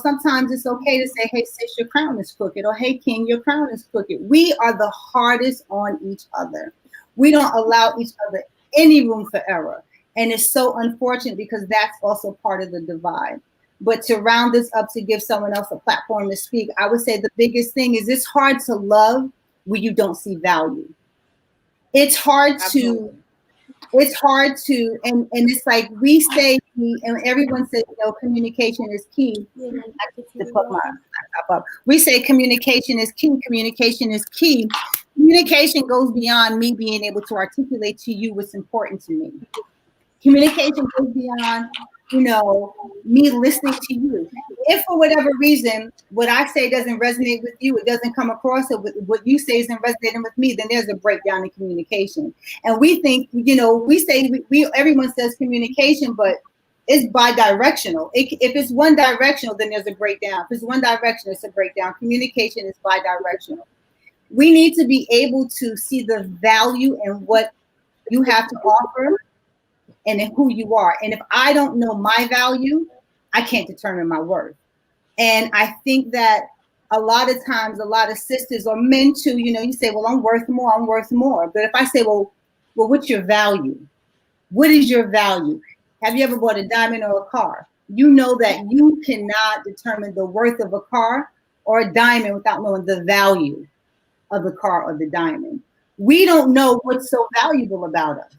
Sometimes it's okay to say, hey, sis, your crown is crooked, or hey, king, your crown is crooked. We are the hardest on each other. We don't allow each other any room for error. And it's so unfortunate because that's also part of the divide. But to round this up, to give someone else a platform to speak, I would say the biggest thing is it's hard to love where you don't see value. It's hard to, and it's like we say, and everyone says, communication is key. To put my laptop up. We say communication is key. Communication is key. Communication goes beyond me being able to articulate to you what's important to me. Communication goes beyond, me listening to you. If for whatever reason, what I say doesn't resonate with you, it doesn't come across, or what you say isn't resonating with me, then there's a breakdown in communication. And we think, we say, everyone says communication, but it's bi-directional. If it's one directional, then there's a breakdown. If it's one direction, it's a breakdown. Communication is bi-directional. We need to be able to see the value in what you have to offer and in who you are. And if I don't know my value, I can't determine my worth. And I think that a lot of times, a lot of sisters or men too, you say, well, I'm worth more. But if I say, well, what's your value? What is your value? Have you ever bought a diamond or a car? You know that you cannot determine the worth of a car or a diamond without knowing the value of the car or the diamond. We don't know what's so valuable about us.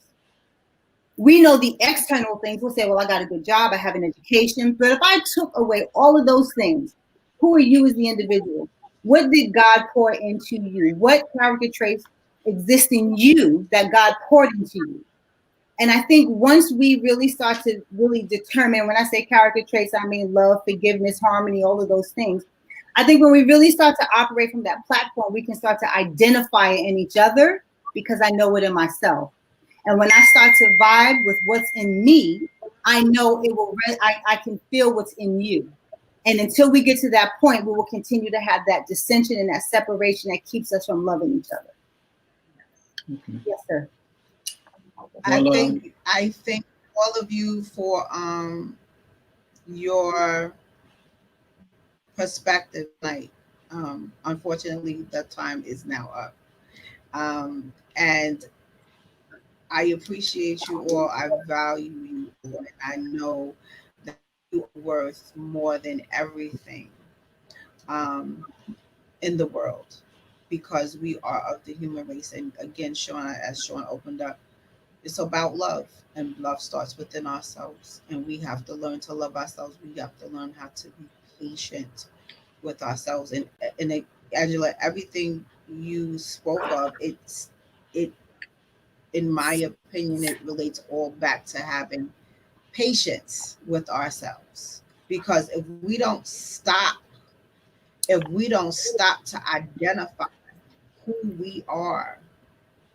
We know the external things. We'll say, well, I got a good job, I have an education. But if I took away all of those things, who are you as the individual? What did God pour into you? What character traits exist in you that God poured into you? And I think once we really start to really determine, when I say character traits, I mean love, forgiveness, harmony, all of those things. I think when we really start to operate from that platform, we can start to identify it in each other because I know it in myself. And when I start to vibe with what's in me, I know it will, I can feel what's in you. And until we get to that point, we will continue to have that dissension and that separation that keeps us from loving each other. Okay. Yes, sir. Well, I thank all of you for your perspective tonight. Unfortunately, the time is now up. And I appreciate you all. I value you all. I know that you are worth more than everything um, in the world because we are of the human race. And again, Sean, as Sean opened up, it's about love, and love starts within ourselves. And we have to learn to love ourselves. We have to learn how to be patient with ourselves. And Angela, everything you spoke of, it in my opinion, it relates all back to having patience with ourselves. Because if we don't stop to identify who we are,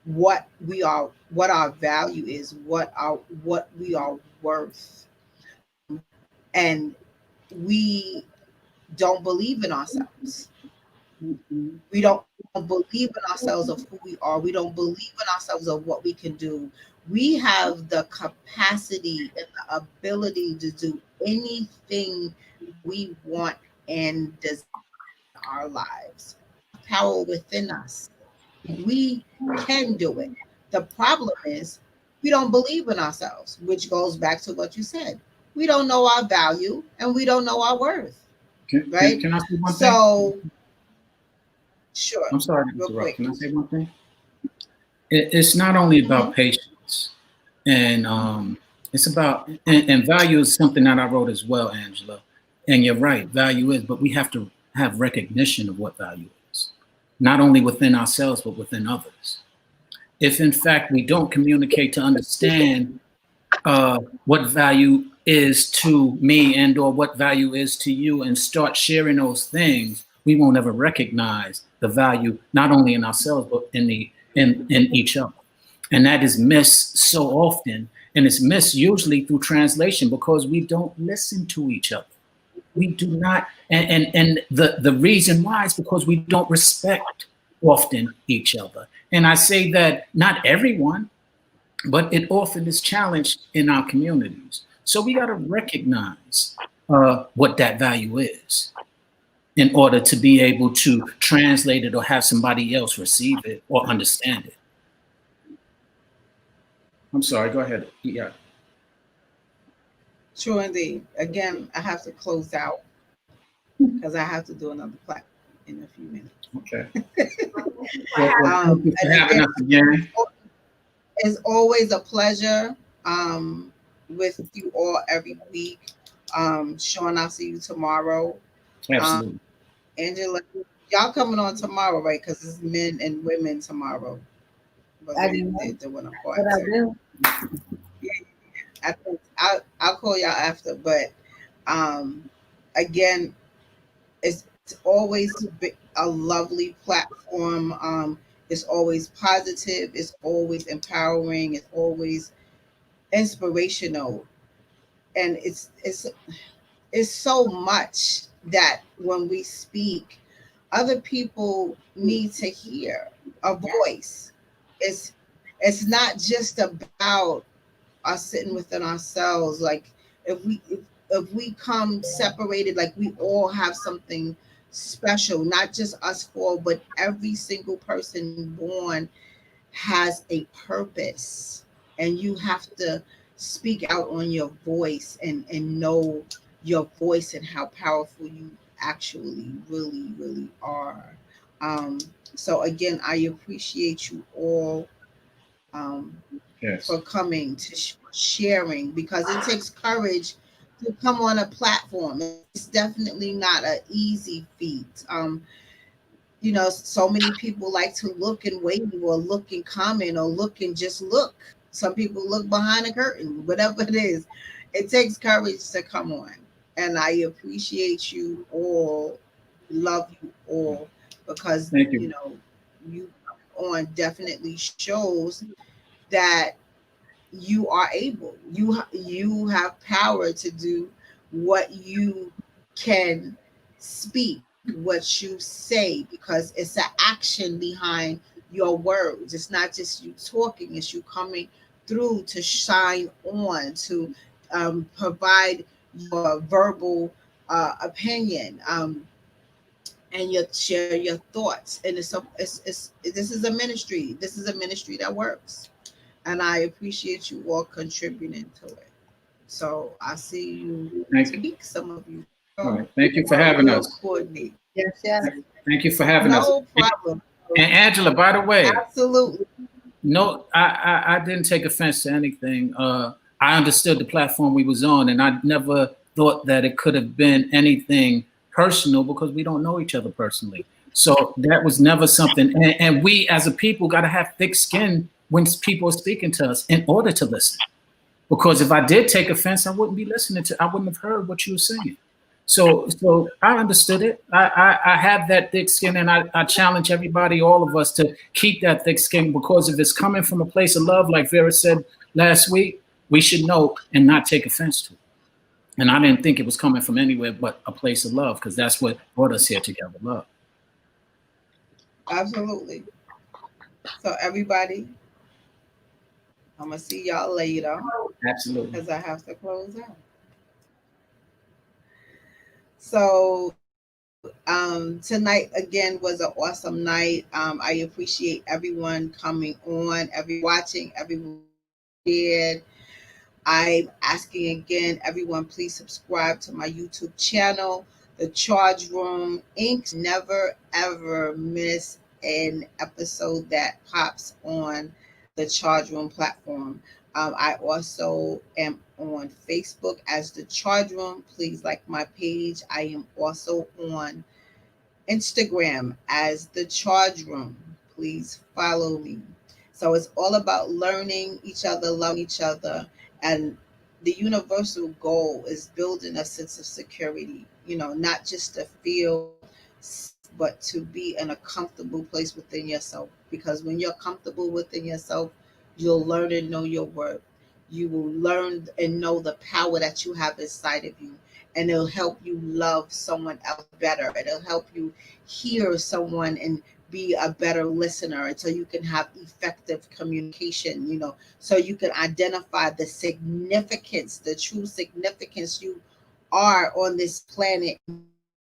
what our value is, what we are worth, and we don't believe in ourselves. Mm-hmm. We don't believe in ourselves of who we are. We don't believe in ourselves of what we can do. We have the capacity and the ability to do anything we want and desire in our lives. Power within us. We can do it. The problem is we don't believe in ourselves, which goes back to what you said. We don't know our value and we don't know our worth, right? can I say one thing? So, sure, I'm sorry to real interrupt. quick. Can I say one thing? It's not only about Mhm. patience, and it's about and value is something that I wrote as well, Angela. And you're right, value is, but we have to have recognition of what value is, not only within ourselves but within others. If in fact we don't communicate to understand what value is to me and or what value is to you and start sharing those things, we won't ever recognize the value not only in ourselves but in each other. And that is missed so often, and it's missed usually through translation because we don't listen to each other. We do not, and the reason why is because we don't respect often each other. And I say that not everyone, but it often is challenged in our communities. So we got to recognize what that value is in order to be able to translate it or have somebody else receive it or understand it. I'm sorry, go ahead. Yeah. Sure, indeed. Again, I have to close out because I have to do another platform in a few minutes. Okay. Well, thank you for And having again, us again. it's always a pleasure with you all every week. Sean, I'll see you tomorrow. Um, Absolutely. Angela, y'all coming on tomorrow, right? Because it's men and women tomorrow. But I didn't know, they're doing a but part I too. will. Yeah, I think I'll call y'all after. But um, again, it's always a lovely platform. It's always positive. It's always empowering. It's always inspirational, and it's so much that when we speak, other people need to hear a voice. It's it's not just about us sitting within ourselves. Like if we come separated, like we all have something special, not just us four, but every single person born has a purpose, and you have to speak out on your voice and know your voice and how powerful actually really, really are. Um, so again, I appreciate you all um, Yes. for coming to sharing, because it takes courage to come on a platform. It's definitely not an easy feat. So many people like to look and wait, or look and comment, or look and just look. Some people look behind the curtain, whatever it is. It takes courage to come on. And I appreciate you all, love you all, because, Thank you. you on definitely shows that you are able. You have power to do what you can speak, what you say, because it's an action behind your words. It's not just you talking, it's you coming through to shine on, to provide your verbal opinion, and you share your thoughts. And this is a ministry. This is a ministry that works, and I appreciate you all contributing to it. So I see you Thank next you. week. Some of you All right. Thank you for having will us. coordinate. Yes, yes. Thank you for having us. No problem. And Angela, by the way, Absolutely. no, I didn't take offense to anything. I understood the platform we was on, and I never thought that it could have been anything personal, because we don't know each other personally. So that was never something. And we as a people got to have thick skin when people are speaking to us in order to listen. Because if I did take offense, I wouldn't be listening to. I wouldn't have heard what you were saying. So I understood it. I have that thick skin, and I challenge everybody, all of us, to keep that thick skin, because if it's coming from a place of love, like Vera said last week, we should know and not take offense to it. And I didn't think it was coming from anywhere but a place of love, because that's what brought us here together, love. Absolutely. So everybody, I'm gonna see y'all later Absolutely. because I have to close out. So tonight again was an awesome night. I appreciate everyone coming on, everyone watching, everyone shared. I'm asking again, everyone, please subscribe to my YouTube channel, The Charge Room Inc. Never ever miss an episode that pops on the Charge Room platform. I also am on Facebook as The Charge Room. Please like my page. I am also on Instagram as The Charge Room. Please follow me. So it's all about learning each other, loving each other, and the universal goal is building a sense of security, not just to feel safe, but to be in a comfortable place within yourself. Because when you're comfortable within yourself, you'll learn and know your worth. You will learn and know the power that you have inside of you, and it'll help you love someone else better. It'll help you hear someone and be a better listener, and so you can have effective communication, so you can identify the significance, the true significance you are on this planet,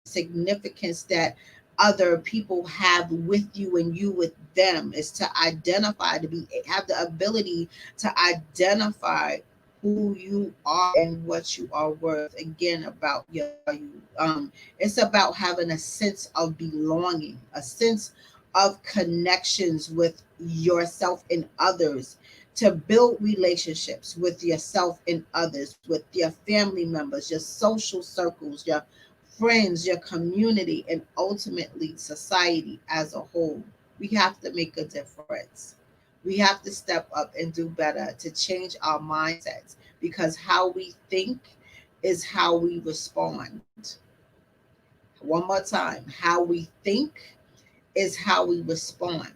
significance that other people have with you and you with them, is to identify, have the ability to identify who you are and what you are worth. Again, about your value. It's about having a sense of belonging, a sense of connections with yourself and others, to build relationships with yourself and others, with your family members, your social circles, your friends, your community, and ultimately society as a whole. We have to make a difference. We have to step up and do better to change our mindsets, because how we think is how we respond. One more time, how we think is how we respond.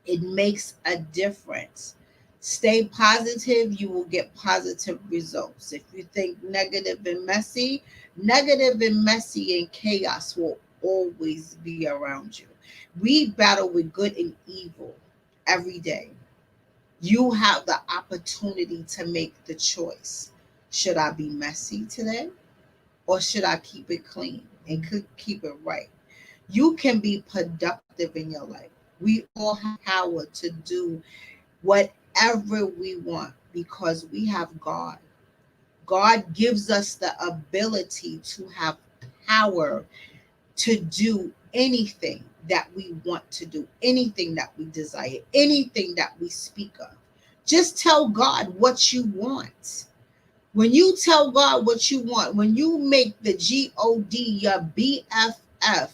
It makes a difference. Stay positive, you will get positive results. If you think negative and messy and chaos will always be around you. We battle with good and evil every day. You have the opportunity to make the choice. Should I be messy today, or should I keep it clean and keep it right? You can be productive in your life. We all have power to do whatever we want, because we have God. God gives us the ability to have power to do anything that we want to do, anything that we desire, anything that we speak of. Just tell God what you want. When you tell God what you want, when you make the God your BFF,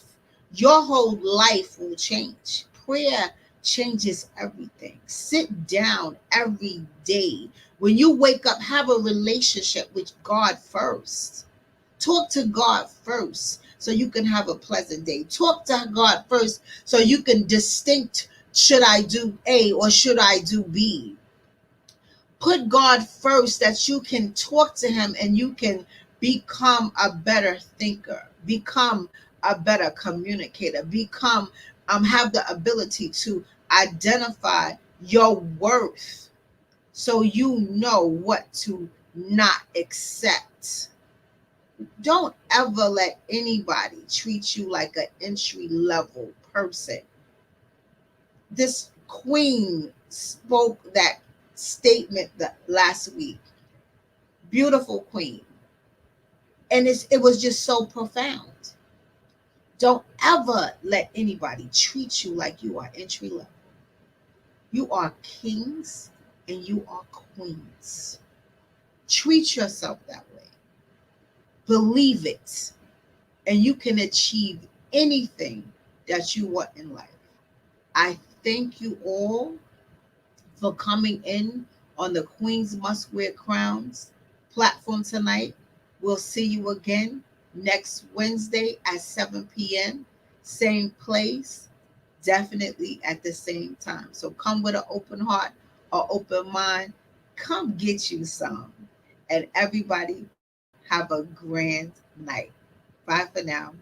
your whole life will change. Prayer changes everything. Sit down every day. When you wake up, have a relationship with God first. Talk to God first so you can have a pleasant day. Talk to God first so you can distinct, should I do A or should I do B? Put God first that you can talk to him and you can become a better thinker, become a better communicator, become have the ability to identify your worth so you know what to not accept. Don't ever let anybody treat you like an entry level person. This queen spoke that statement last week. Beautiful queen. And it was just so profound. Don't ever let anybody treat you like you are entry level. You are kings and you are queens. Treat yourself that way. Believe it. And you can achieve anything that you want in life. I thank you all for coming in on the Queens Must Wear Crowns platform tonight. We'll see you again next Wednesday at 7 p.m. Same place, definitely at the same time. So come with an open heart or open mind. Come get you some. And everybody have a grand night. Bye for now.